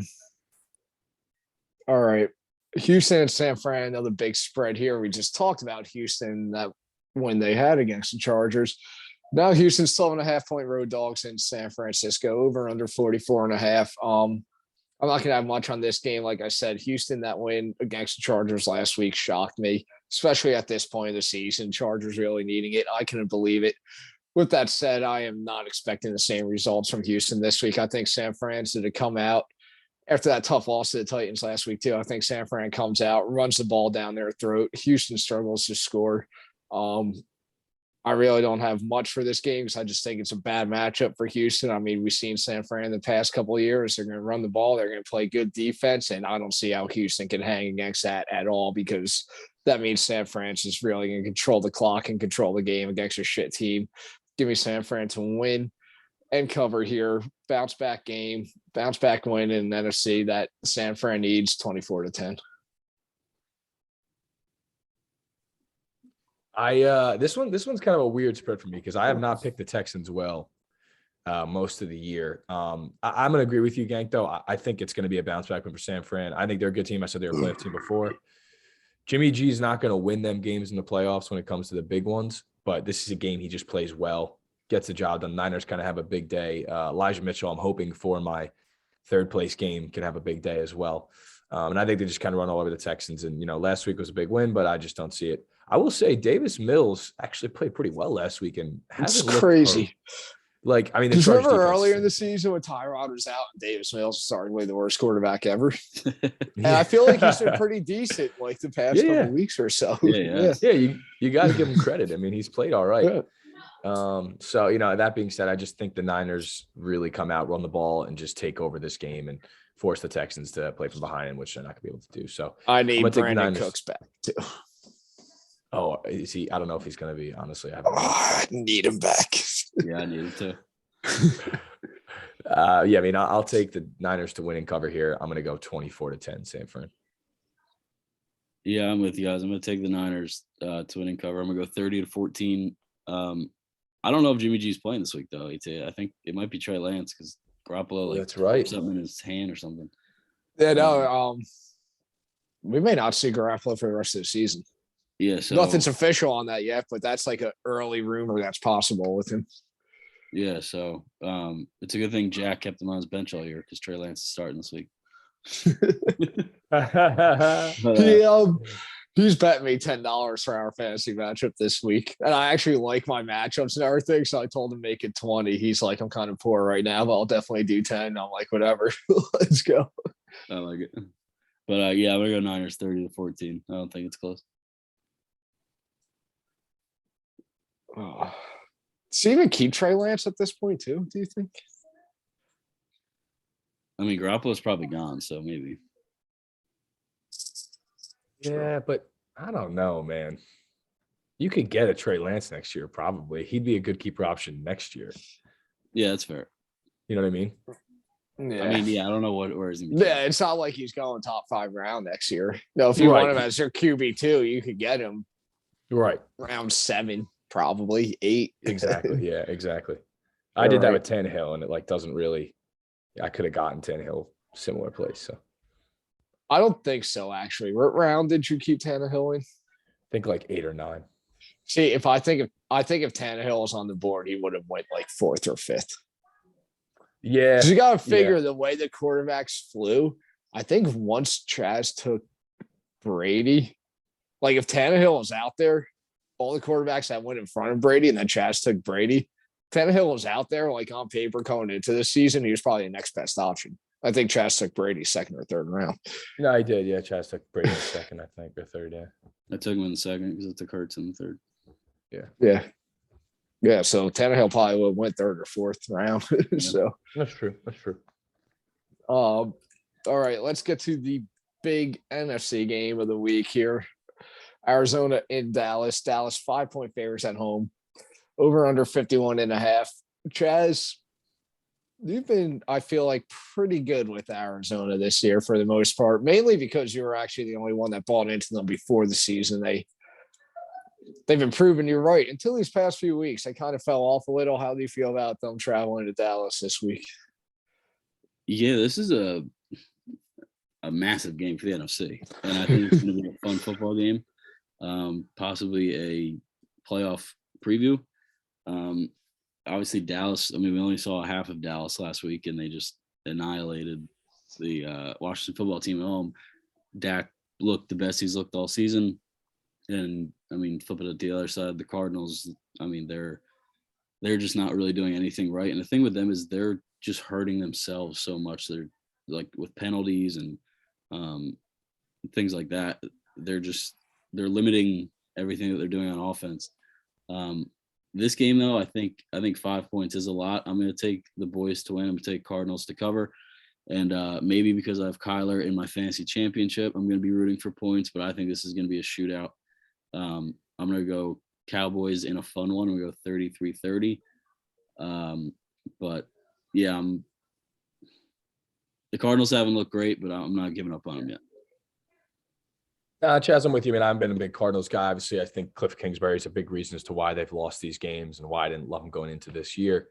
right. Houston and San Fran, another big spread here. We just talked about Houston, that when they had against the Chargers. Now Houston's 12.5-point road dogs in San Francisco, over under 44.5. I'm not going to have much on this game. Like I said, Houston, that win against the Chargers last week shocked me, especially at this point of the season. Chargers really needing it. I couldn't believe it. With that said, I am not expecting the same results from Houston this week. I think San Fran's going to come out after that tough loss to the Titans last week, too. I think San Fran comes out, runs the ball down their throat. Houston struggles to score. I really don't have much for this game because I just think it's a bad matchup for Houston. I mean, we've seen San Fran the past couple of years. They're going to run the ball. They're going to play good defense, and I don't see how Houston can hang against that at all because that means San Fran's is really going to control the clock and control the game against a shit team. Give me San Fran to win and cover here. Bounce back game, bounce back win in NFC that San Fran needs 24-10. This one's kind of a weird spread for me because I have not picked the Texans well most of the year. I'm going to agree with you, Gank, though. I think it's going to be a bounce back win for San Fran. I think they're a good team. I said they were a playoff team before. Jimmy G is not going to win them games in the playoffs when it comes to the big ones, but this is a game he just plays well, gets the job done. Niners kind of have a big day. Elijah Mitchell, I'm hoping for my third place game, can have a big day as well. And I think they just kind of run all over the Texans. And, last week was a big win, but I just don't see it. I will say Davis Mills actually played pretty well last week and it's crazy. Like, I mean, because remember earlier in the season when Tyrod was out and Davis Mills was arguably the worst quarterback ever. And I feel like he's been pretty decent like the past couple of weeks or so. Yeah, you got to give him credit. I mean, he's played all right. Yeah. So, that being said, I just think the Niners really come out, run the ball, and just take over this game and force the Texans to play from behind, which they're not going to be able to do. So I need Brandon Cooks back too. Oh, is he? I don't know if he's going to be. Honestly, I need him back. Yeah, I need him too. I mean, I'll take the Niners to win and cover here. I'm going to go 24-10, San Fran. Yeah, I'm with you guys. I'm going to take the Niners to win and cover. I'm going to go 30-14. I don't know if Jimmy G's playing this week though. I think it might be Trey Lance because Garoppolo that's right, something in his hand or something. Yeah, no. We may not see Garoppolo for the rest of the season. Yeah, so nothing's official on that yet, but that's like an early rumor that's possible with him. Yeah, so it's a good thing Jack kept him on his bench all year because Trey Lance is starting this week. He's bet me $10 for our fantasy matchup this week, and I actually like my matchups and everything. So I told him make it 20. He's like, I'm kind of poor right now, but I'll definitely do 10. I'm like, whatever, let's go. I like it, but I'm gonna go Niners 30-14. I don't think it's close. Oh. Does he even keep Trey Lance at this point too? Do you think? I mean, Garoppolo's probably gone, so maybe. Yeah, but I don't know, man. You could get a Trey Lance next year, probably. He'd be a good keeper option next year. Yeah, that's fair. You know what I mean? Yeah. I mean, yeah, I don't know where he's gonna be. Yeah, it's not like he's going top 5 round next year. No, if you Right. want him as your QB2, you could get him Right. round 7, probably 8. Exactly. Yeah, exactly. I did that Right. with Tannehill, and it like doesn't really. I could have gotten Tannehill similar place. So I don't think so, actually. What round did you keep Tannehill in? I think like 8 or 9. See, if Tannehill was on the board, he would have went like 4th or 5th. Yeah. 'Cause you got to figure the way the quarterbacks flew. I think once Chaz took Brady, like if Tannehill was out there, all the quarterbacks that went in front of Brady, and then Chaz took Brady, Tannehill was out there, like on paper going into the season, he was probably the next best option. I think Chaz took Brady 2nd or 3rd round. No, I did. Yeah, Chaz took Brady in the 2nd, I think, or 3rd. Yeah. I took him in the 2nd because it took Hurts in the 3rd. Yeah. So Tannehill probably would have went 3rd or 4th round. So That's true. That's true. all right, let's get to the big NFC game of the week here. Arizona in Dallas. Dallas 5-point favorites at home. Over under 51.5. Chaz, you've been, I feel like, pretty good with Arizona this year for the most part, mainly because you were actually the only one that bought into them before the season. They've been proving you right until these past few weeks. They kind of fell off a little. How do you feel about them traveling to Dallas this week? Yeah, this is a massive game for the NFC, and I think it's going to be a fun football game. Possibly a playoff preview. Obviously, Dallas. I mean, we only saw half of Dallas last week, and they just annihilated the Washington football team at home. Dak looked the best he's looked all season, and I mean, flip it at the other side, the Cardinals. I mean, they're just not really doing anything right. And the thing with them is they're just hurting themselves so much. They're like with penalties and things like that. They're limiting everything that they're doing on offense. This game, though, I think 5 points is a lot. I'm going to take the boys to win. I'm going to take Cardinals to cover. And maybe because I have Kyler in my fantasy championship, I'm going to be rooting for points, but I think this is going to be a shootout. I'm going to go Cowboys in a fun one. We go 33-30. But yeah, the Cardinals haven't looked great, but I'm not giving up on them yet. Chaz, I'm with you. I mean, I've been a big Cardinals guy. Obviously, I think Cliff Kingsbury is a big reason as to why they've lost these games and why I didn't love them going into this year,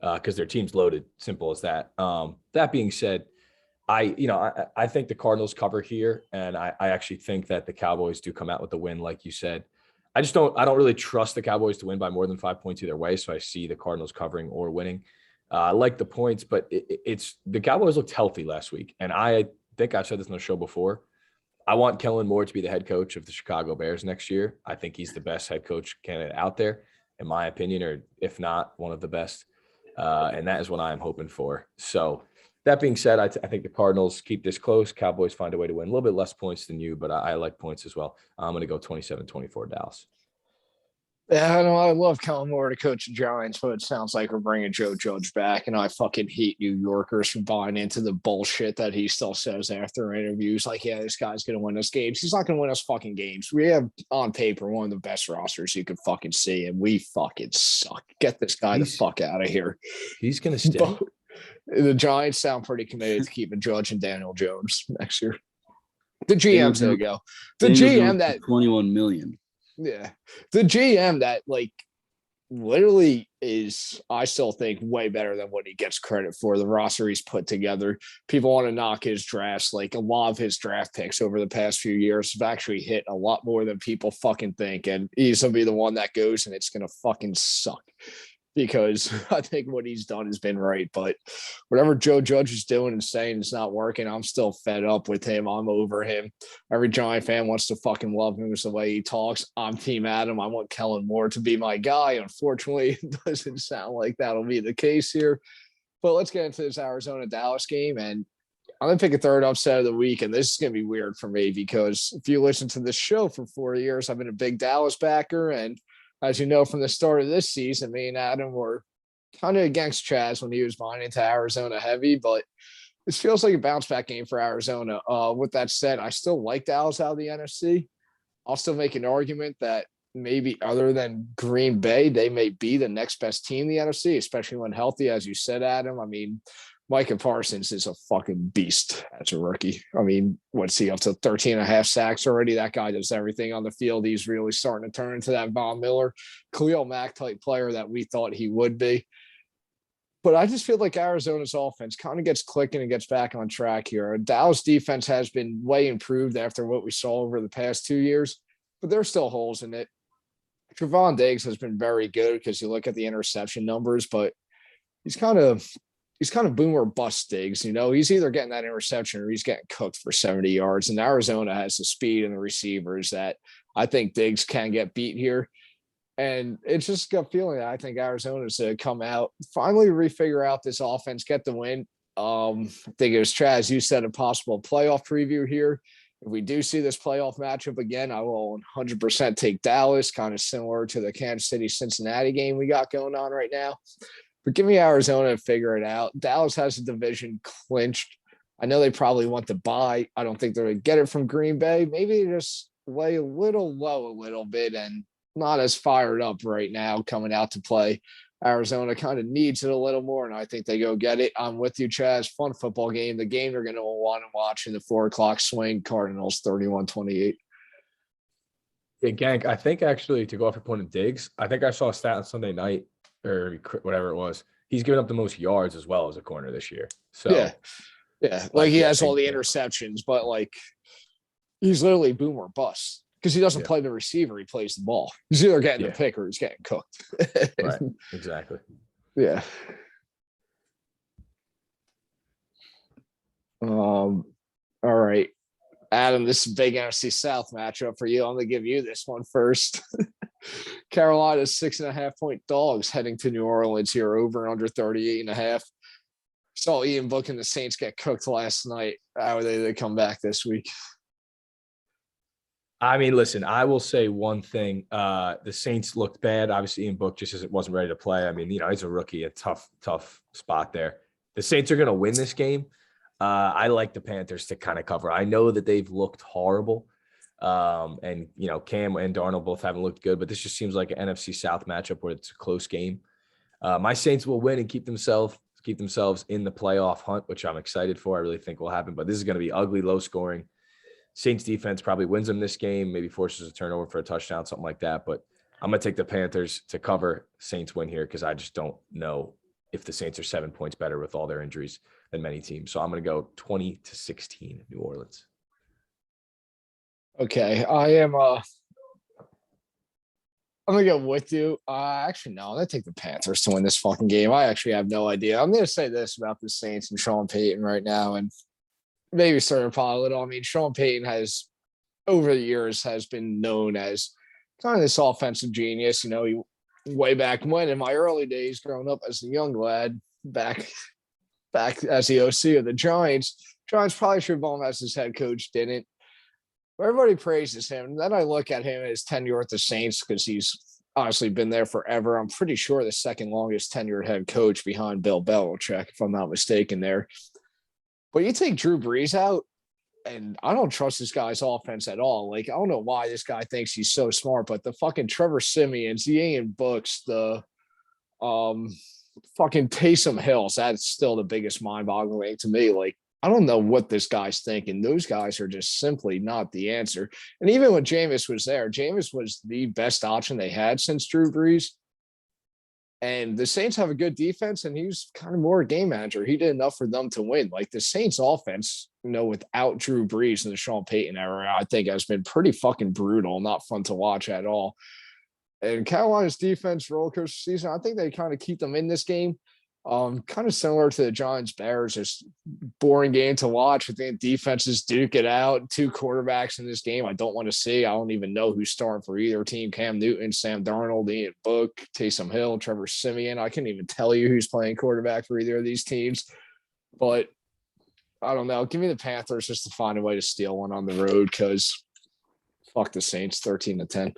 because their team's loaded. Simple as that. That being said, I think the Cardinals cover here, and I actually think that the Cowboys do come out with the win, like you said. I don't really trust the Cowboys to win by more than 5 points either way, so I see the Cardinals covering or winning. I like the points, but it's the Cowboys looked healthy last week, and I think I've said this on the show before. I want Kellen Moore to be the head coach of the Chicago Bears next year. I think he's the best head coach candidate out there, in my opinion, or if not, one of the best. And that is what I'm hoping for. So that being said, I think the Cardinals keep this close. Cowboys find a way to win. A little bit less points than you, but I like points as well. I'm going to go 27-24 Dallas. Yeah, I know. I love Kellen Moore to coach the Giants, but it sounds like we're bringing Joe Judge back, and I fucking hate New Yorkers for buying into the bullshit that he still says after interviews. Like, yeah, this guy's gonna win us games. He's not gonna win us fucking games. We have on paper one of the best rosters you could fucking see, and we fucking suck. Get this guy the fuck out of here. He's gonna stay. The Giants sound pretty committed to keeping Judge and Daniel Jones next year. The GM's gonna go. The GM that 21 million. Yeah. The GM that like literally is, I still think, way better than what he gets credit for. The roster he's put together. People want to knock his drafts. Like a lot of his draft picks over the past few years have actually hit a lot more than people fucking think. And he's gonna be the one that goes and it's gonna fucking suck. Because I think what he's done has been right. But whatever Joe Judge is doing and saying is not working, I'm still fed up with him. I'm over him. Every Giant fan wants to fucking love him. It's the way he talks. I'm Team Adam. I want Kellen Moore to be my guy. Unfortunately, it doesn't sound like that'll be the case here. But let's get into this Arizona-Dallas game. And I'm going to pick a third upset of the week. And this is going to be weird for me because if you listen to this show for 4 years, I've been a big Dallas backer. And as you know, from the start of this season, me and Adam were kind of against Chaz when he was buying into Arizona heavy, but This feels like a bounce back game for Arizona. With that said, I still like Dallas out of the NFC. I'll still make an argument that maybe other than Green Bay, they may be the next best team in the NFC, especially when healthy, as you said, Adam. I mean, Micah Parsons is a fucking beast as a rookie. I mean, what's he up to 13 and a half sacks already? That guy does everything on the field. He's really starting to turn into that Von Miller, Khalil Mack type player that we thought he would be. But I just feel like Arizona's offense kind of gets clicking and gets back on track here. Dallas defense has been way improved after what we saw over the past 2 years, but there's still holes in it. Trevon Diggs has been very good because you look at the interception numbers, but he's kind of boomer bust Diggs. You know, he's either getting that interception or he's getting cooked for 70 yards. And Arizona has the speed and the receivers that I think Diggs can get beat here. And it's just a feeling that I think Arizona's to come out, finally refigure out this offense, get the win. I think it was Chaz, you said a possible playoff preview here. If we do see this playoff matchup again, I will 100% take Dallas, kind of similar to the Kansas City-Cincinnati game we got going on right now. But give me Arizona to figure it out. Dallas has a division clinched. I know they probably want to buy. I don't think they're going to get it from Green Bay. Maybe just lay a little low a little bit and not as fired up right now coming out to play. Arizona kind of needs it a little more, and I think they go get it. I'm with you, Chaz. Fun football game. The game they're going to want to watch in the 4:00 swing. Cardinals 31-28. Yeah, Gank, I think actually to go off your point of Diggs, I think I saw a stat on Sunday night or whatever it was. He's given up the most yards as well as a corner this year. So yeah. Like he has all the interceptions, but like he's literally boom or bust. Because he doesn't play the receiver, he plays the ball. He's either getting the pick or he's getting cooked. Right, exactly. Yeah. All right. Adam, this is a big NFC South matchup for you. I'm going to give you this one first. Carolina's 6.5-point dogs heading to New Orleans here, over and under 38.5. Saw Ian Book and the Saints get cooked last night. How are they to come back this week? I mean, listen, I will say one thing. The Saints looked bad. Obviously, Ian Book just wasn't ready to play. I mean, he's a rookie, a tough spot there. The Saints are going to win this game. I like the Panthers to kind of cover. I know that they've looked horrible. And, Cam and Darnold both haven't looked good, but this just seems like an NFC South matchup where it's a close game. My Saints will win and keep themselves in the playoff hunt, which I'm excited for. I really think will happen, but this is going to be ugly, low scoring. Saints defense probably wins them this game, maybe forces a turnover for a touchdown, something like that. But I'm going to take the Panthers to cover. Saints win here because I just don't know if the Saints are 7 points better with all their injuries than many teams. So I'm going to go 20-16 New Orleans. Okay, I'm going to go with you. Actually, no, I'm going to take the Panthers to win this fucking game. I actually have no idea. I'm going to say this about the Saints and Sean Payton right now, and maybe Sir Paul a little. I mean, Sean Payton has, over the years, has been known as kind of this offensive genius. He way back when, in my early days, growing up as a young lad, back as the OC of the Giants probably should have gone as his head coach, didn't. But everybody praises him. And then I look at him as tenure with the Saints because he's honestly been there forever. I'm pretty sure the second longest tenured head coach behind Bill Belichick, if I'm not mistaken there. But you take Drew Brees out, and I don't trust this guy's offense at all. Like, I don't know why this guy thinks he's so smart, but the fucking Trevor Siemians, the Ian Books, the fucking Taysom Hills, that's still the biggest mind-boggling to me. Like, I don't know what this guy's thinking. Those guys are just simply not the answer. And even when Jameis was there, Jameis was the best option they had since Drew Brees. And the Saints have a good defense, and he's kind of more a game manager. He did enough for them to win. Like the Saints offense, without Drew Brees in the Sean Payton era, I think has been pretty fucking brutal, not fun to watch at all. And Carolina's defense roller coaster season, I think they kind of keep them in this game. Kind of similar to the Giants Bears, just boring game to watch. I think defenses duke it out. Two quarterbacks in this game I don't want to see. I don't even know who's starting for either team. Cam Newton, Sam Darnold, Ian Book, Taysom Hill, Trevor Siemian. I can't even tell you who's playing quarterback for either of these teams. But I don't know. Give me the Panthers just to find a way to steal one on the road because fuck the Saints, 13-10.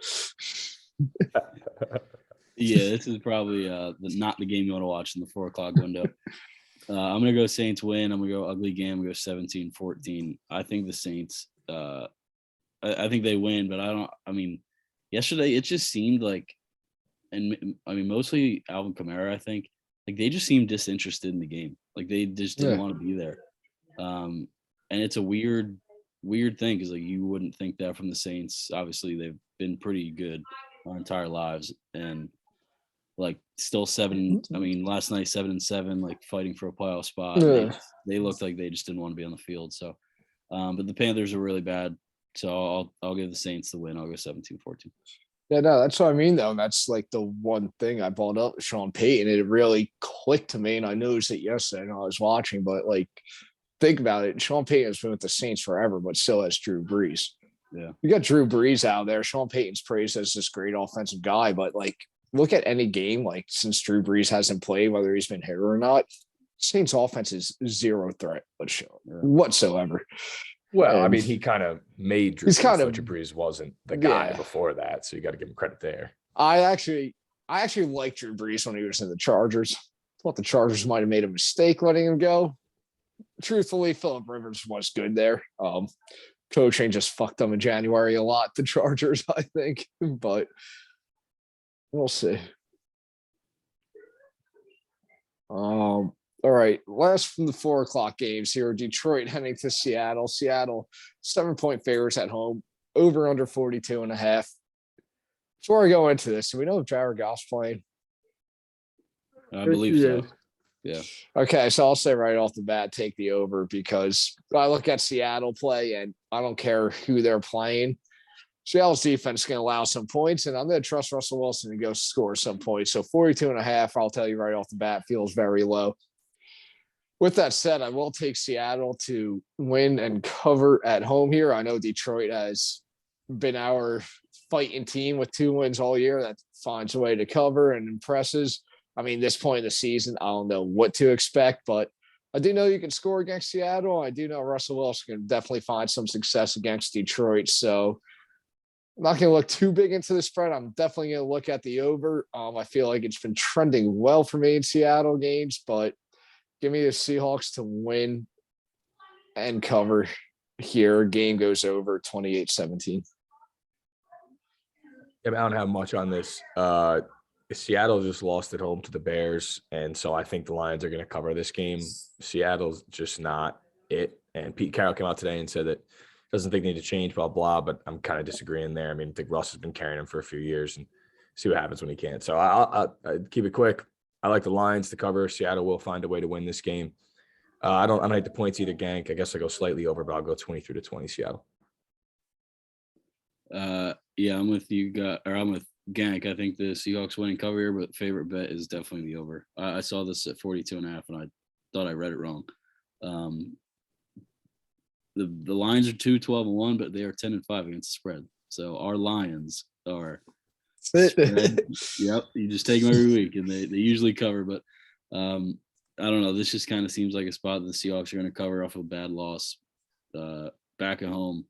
Yeah, this is probably not the game you want to watch in the 4:00 window. I'm gonna go Saints win. I'm gonna go ugly game. I'm gonna go 17-14. I think the Saints. I think they win, but I don't. I mean, yesterday it just seemed like, and I mean mostly Alvin Kamara. I think like they just seemed disinterested in the game. Like they just didn't Yeah. want to be there. And it's a weird thing because like you wouldn't think that from the Saints. Obviously, they've been pretty good our entire lives, and like still 7. I mean, last night 7-7, like fighting for a playoff spot. Yeah. They looked like they just didn't want to be on the field. So, but the Panthers are really bad. So I'll give the Saints the win. I'll go 17-14. Yeah, no, that's what I mean, though. That's like the one thing I brought up with Sean Payton. It really clicked to me, and I noticed it yesterday when I was watching. But like, think about it. Sean Payton has been with the Saints forever, but still has Drew Brees. Yeah. You got Drew Brees out there. Sean Payton's praised as this great offensive guy, but like, look at any game like since Drew Brees hasn't played, whether he's been here or not. Saints offense is zero threat whatsoever. Well, I And mean, he kind of made Drew he's Brees, kind though of- Drew Brees wasn't the guy Yeah. before that, so you got to give him credit there. I actually liked Drew Brees when he was in the Chargers. Thought the Chargers might have made a mistake letting him go. Truthfully, Philip Rivers was good there. Coaching just fucked them in January a lot, the Chargers, I think. But we'll see. All right. Last from the 4:00 games here. Detroit heading to Seattle. Seattle 7-point favorites at home. Over under 42.5. Before I go into this, do we know if Jared Goff's playing? I believe so. Yeah. Okay, so I'll say right off the bat, take the over because I look at Seattle play and I don't care who they're playing. Seattle's defense is going to allow some points, and I'm going to trust Russell Wilson to go score some points. So 42.5, I'll tell you right off the bat, feels very low. With that said, I will take Seattle to win and cover at home here. I know Detroit has been our fighting team with 2 wins all year that finds a way to cover and impresses. I mean, this point in the season, I don't know what to expect, but I do know you can score against Seattle. I do know Russell Wilson can definitely find some success against Detroit. So I'm not going to look too big into the spread. I'm definitely going to look at the over. I feel like it's been trending well for me in Seattle games, but give me the Seahawks to win and cover here. Game goes over 28-17. I don't have much on this. Seattle just lost at home to the Bears, and so I think the Lions are going to cover this game. Seattle's just not it. And Pete Carroll came out today and said that doesn't think they need to change, blah, blah, but I'm kind of disagreeing there. I mean, I think Russ has been carrying him for a few years and see what happens when he can. So I'll keep it quick. I like the Lions to cover. Seattle will find a way to win this game. I don't like the points either, Gank. I guess I go slightly over, but I'll go 23-20 Seattle. Yeah, I'm with you. I'm with Gank. I think the Seahawks winning cover here, but favorite bet is definitely the over. I saw this at 42.5, and I thought I read it wrong. The Lions are 2-12-1, but they are 10-5 against the spread. So our Lions are spread. Yep, you just take them every week, and they usually cover. But I don't know. This just kind of seems like a spot that the Seahawks are going to cover off a bad loss back at home.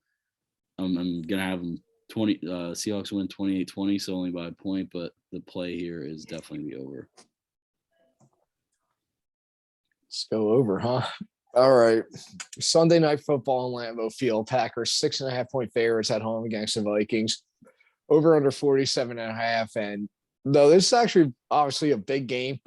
I'm gonna have them Seahawks win 28-20, so only by a point. But the play here is definitely the over. Let's go over, huh? All right. Sunday night football in Lambeau Field. Packers 6.5-point favorites at home against the Vikings. Over under 47.5. And though this is actually obviously a big game,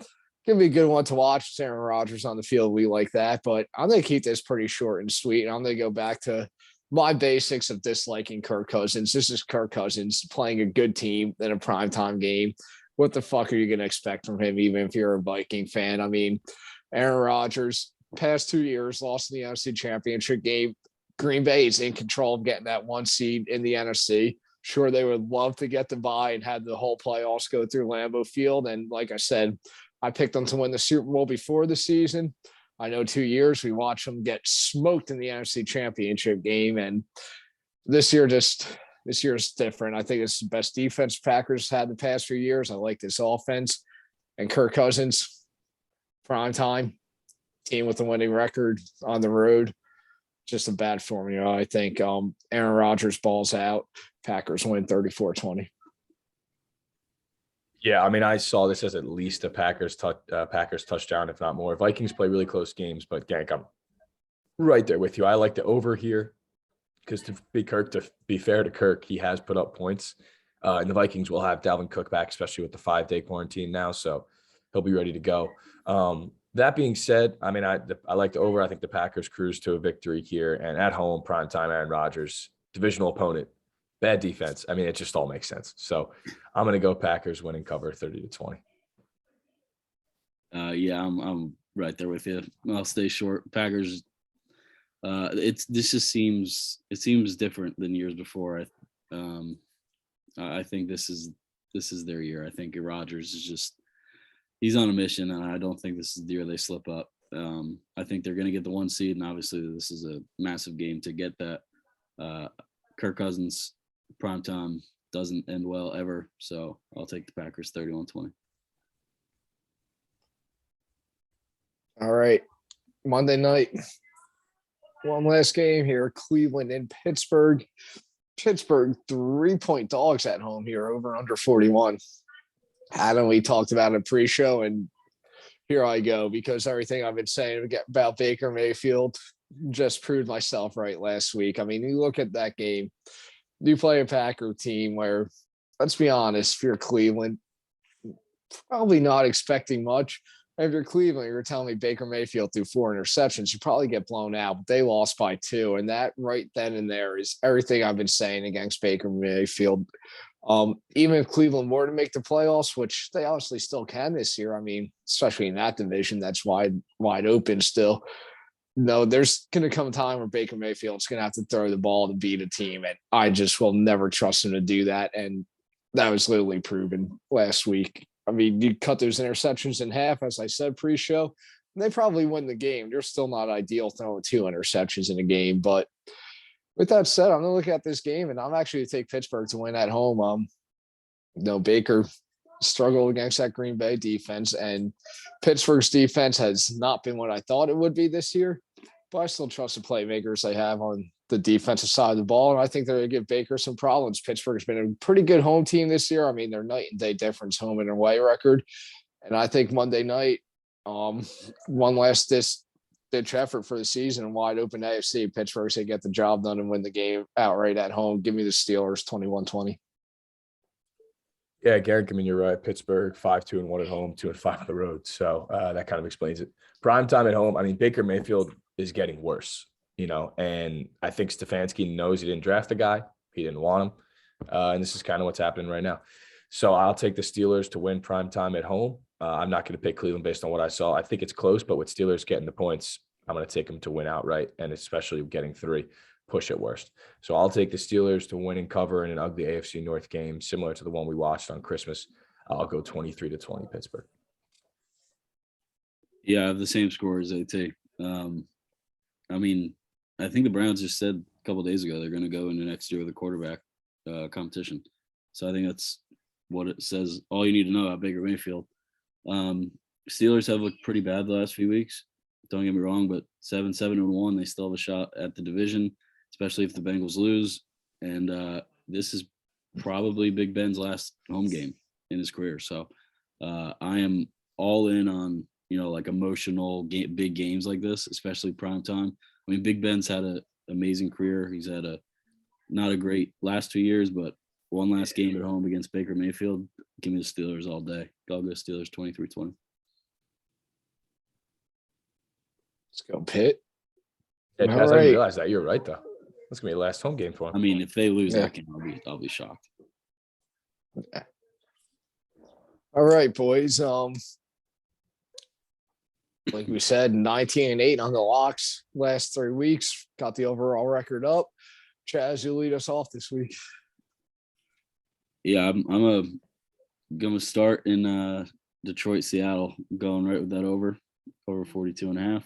gonna be a good one to watch. It's Aaron Rodgers on the field. We like that, but I'm gonna keep this pretty short and sweet. And I'm gonna go back to my basics of disliking Kirk Cousins. This is Kirk Cousins playing a good team in a primetime game. What the fuck are you going to expect from him, even if you're a Viking fan? I mean, Aaron Rodgers, past 2 years, lost in the NFC Championship game. Green Bay is in control of getting that 1 seed in the NFC. Sure, they would love to get the bye and have the whole playoffs go through Lambeau Field. And like I said, I picked them to win the Super Bowl before the season. I know 2 years we watched them get smoked in the NFC Championship game, and this year is different. I think it's the best defense Packers had the past few years. I like this offense, and Kirk Cousins, prime time, team with a winning record on the road, just a bad formula. I think Aaron Rodgers balls out. Packers win 34-20. Yeah, I mean, I saw this as at least a Packers touchdown, if not more. Vikings play really close games, but Gank, I'm right there with you. I like the over here because to be fair to Kirk, he has put up points. And the Vikings will have Dalvin Cook back, especially with the 5-day quarantine now, so he'll be ready to go. That being said, I mean, I like the over. I think the Packers cruise to a victory here, and at home, primetime, Aaron Rodgers, divisional opponent, bad defense. I mean, it just all makes sense. So I'm going to go Packers winning cover 30-20. Yeah, I'm right there with you. I'll stay short. Packers. It seems different than years before. I think this is their year. I think Rodgers is just he's on a mission, and I don't think this is the year they slip up. I think they're going to get the 1 seed, and obviously this is a massive game to get that. Kirk Cousins primetime doesn't end well ever, so I'll take the Packers 31-20. All right. Monday night. One last game here. Cleveland and Pittsburgh. Pittsburgh 3-point dogs at home here, over under 41. Adam, we talked about it pre-show, and here I go because everything I've been saying about Baker Mayfield just proved myself right last week. I mean, you look at that game, you play a Packer team where, let's be honest, if you're Cleveland, probably not expecting much. If you're Cleveland, you're telling me Baker Mayfield threw 4 interceptions, you probably get blown out, but they lost by 2. And that right then and there is everything I've been saying against Baker Mayfield. Even if Cleveland were to make the playoffs, which they obviously still can this year, I mean, especially in that division, that's wide open still. No, there's going to come a time where Baker Mayfield's going to have to throw the ball to beat a team, and I just will never trust him to do that. And that was literally proven last week. I mean, you cut those interceptions in half, as I said pre-show, and they probably win the game. They're still not ideal throwing 2 interceptions in a game. But with that said, I'm going to look at this game, and I'm actually going to take Pittsburgh to win at home. Baker struggled against that Green Bay defense, and Pittsburgh's defense has not been what I thought it would be this year. But I still trust the playmakers they have on the defensive side of the ball, and I think they're going to give Baker some problems. Pittsburgh's been a pretty good home team this year. I mean, they're night and day difference home and away record, and I think Monday night, one last ditch effort for the season, wide open AFC, Pittsburgh's going to get the job done and win the game outright at home. Give me the Steelers 21-20. Yeah, Garrett, I mean, you're right. Pittsburgh 5-2-1 at home, 2-5 on the road. So that kind of explains it. Prime time at home. I mean, Baker Mayfield is getting worse, and I think Stefanski knows he didn't draft the guy. He didn't want him. And this is kind of what's happening right now. So I'll take the Steelers to win prime time at home. I'm not going to pick Cleveland based on what I saw. I think it's close, but with Steelers getting the points, I'm going to take them to win outright, and especially getting 3. Push at worst. So I'll take the Steelers to win and cover in an ugly AFC North game, similar to the one we watched on Christmas. I'll go 23-20 Pittsburgh. Yeah, I have the same score as AT. I mean, I think the Browns just said a couple of days ago they're going to go into next year with a quarterback competition. So I think that's what it says. All you need to know about Baker Mayfield. Steelers have looked pretty bad the last few weeks. Don't get me wrong, but 7-1, they still have a shot at the division, especially if the Bengals lose. And this is probably Big Ben's last home game in his career. So I am all in on, like emotional big games like this, especially prime time. I mean, Big Ben's had an amazing career. He's had not a great last 2 years, but one last game at home against Baker Mayfield. Give me the Steelers all day. I'll go Steelers 23-20. Let's go Pitt. Hey, All Paz, I didn't right. realize that. You're right, though. That's going to be the last home game for him. I mean, if they lose Yeah. that game, I'll be shocked. All right, boys. Like we said, 19-8 on the locks last 3 weeks. Got the overall record up. Chaz, you lead us off this week. Yeah, I'm gonna start in Detroit, Seattle, going right with that over 42.5.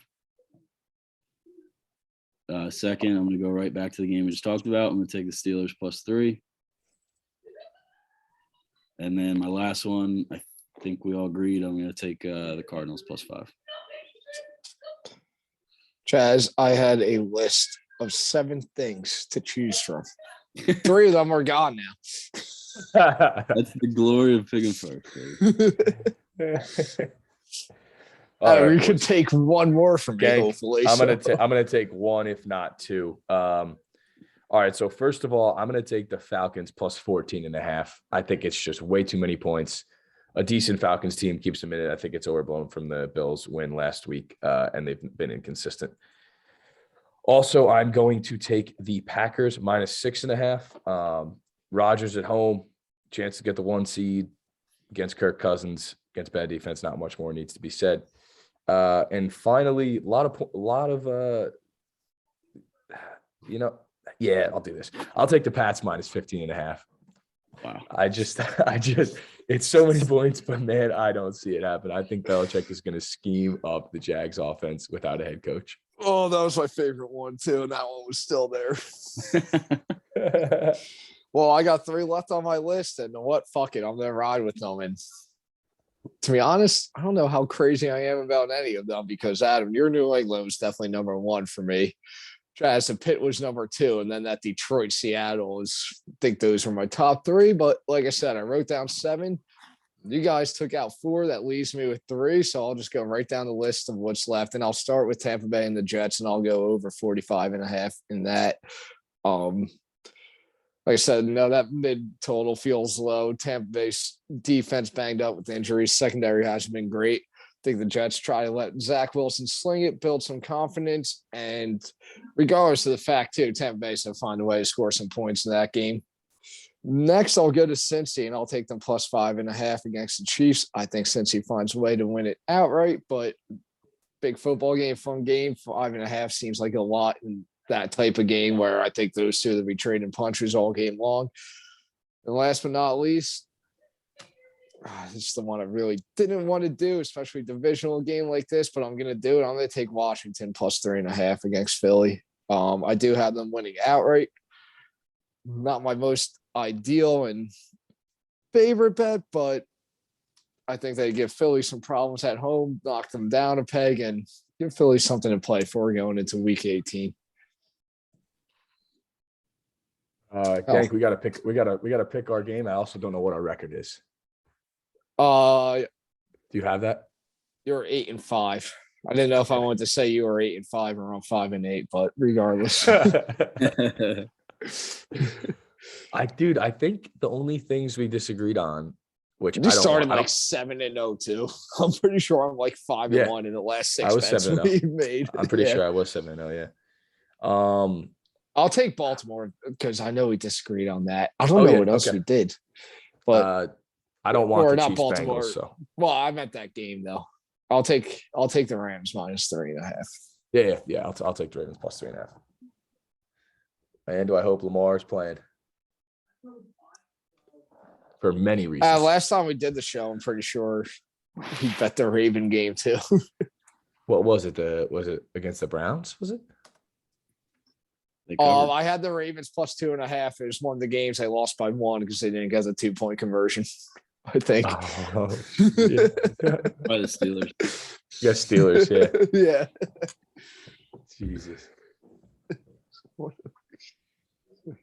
Second, I'm gonna go right back to the game we just talked about. I'm gonna take the Steelers +3. And then my last one, I think we all agreed I'm gonna take the Cardinals +5. Chaz, I had a list of 7 things to choose from. 3 of them are gone now. That's the glory of picking first. Baby. All right, we could boys. take one more from me, Gank, hopefully. I'm so. gonna take one, if not two. All right. So first of all, I'm gonna take the Falcons plus 14.5. I think it's just way too many points. A decent Falcons team keeps them in it. I think it's overblown from the Bills win last week, and they've been inconsistent. Also, I'm going to take the Packers minus 6.5. Rodgers at home, chance to get the 1 seed against Kirk Cousins, against bad defense. Not much more needs to be said. And finally, a lot of yeah, I'll do this. I'll take the Pats minus 15.5. Wow. I just, it's so many points, but man, I don't see it happen. I think Belichick is going to scheme up the Jags offense without a head coach. Oh, that was my favorite one too, and that one was still there. Well, I got 3 left on my list, and what? Fuck it, I'm gonna ride with them. And to be honest, I don't know how crazy I am about any of them because Adam, your New England was definitely number 1 for me. Jazz and Pitt was number 2, and then that Detroit, Seattle is. I think those were my top 3. But like I said, I wrote down 7. You guys took out 4. That leaves me with 3. So I'll just go right down the list of what's left, and I'll start with Tampa Bay and the Jets, and I'll go over 45.5 in that. Like I said, no, that mid total feels low. Tampa Bay's defense banged up with injuries. Secondary hasn't been great. I think the Jets try to let Zach Wilson sling it, build some confidence, and regardless of the fact, too, Tampa Bay's going to find a way to score some points in that game. Next, I'll go to Cincy, and I'll take them plus 5.5 against the Chiefs. I think Cincy finds a way to win it outright, but big football game, fun game. 5.5 seems like a lot in that type of game where I think those two will be trading punches all game long. And last but not least, this is the one I really didn't want to do, especially a divisional game like this, but I'm going to do it. I'm going to take Washington plus 3.5 against Philly. I do have them winning outright. Not my most ideal and favorite bet, but I think they give Philly some problems at home, knock them down a peg, and give Philly something to play for going into week 18. Gank, we gotta pick our game. I also don't know what our record is. Do you have that? You're 8-5. I didn't know if I wanted to say you were 8-5 or I'm 5-8, but regardless. I think the only things we disagreed on, which you started like 7-0 too. I'm pretty sure I'm like 5-1 in the last 6 bets we made. I'm pretty sure I was 7-0. Yeah. I'll take Baltimore because I know we disagreed on that. I don't know what else we did, but I don't want the not Chiefs Baltimore. Bengals, so. Well, I meant that game though. I'll take the Rams minus 3.5. Yeah. I'll take the Ravens plus 3.5. And do I hope Lamar's playing? For many reasons. Last time we did the show, I'm pretty sure he bet the Raven game too. What was it? Was it against the Browns? Was it? I had the Ravens plus 2.5. It was one of the games they lost by 1 because they didn't get the 2-point conversion. I think. Oh, yeah. By the Steelers. Yes, Steelers. Yeah. Yeah. Jesus. All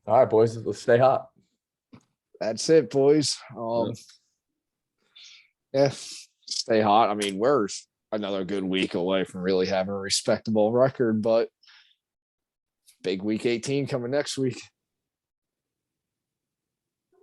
right, boys. Let's stay hot. That's it, boys. Yeah, stay hot. I mean, we're another good week away from really having a respectable record, but big week 18 coming next week.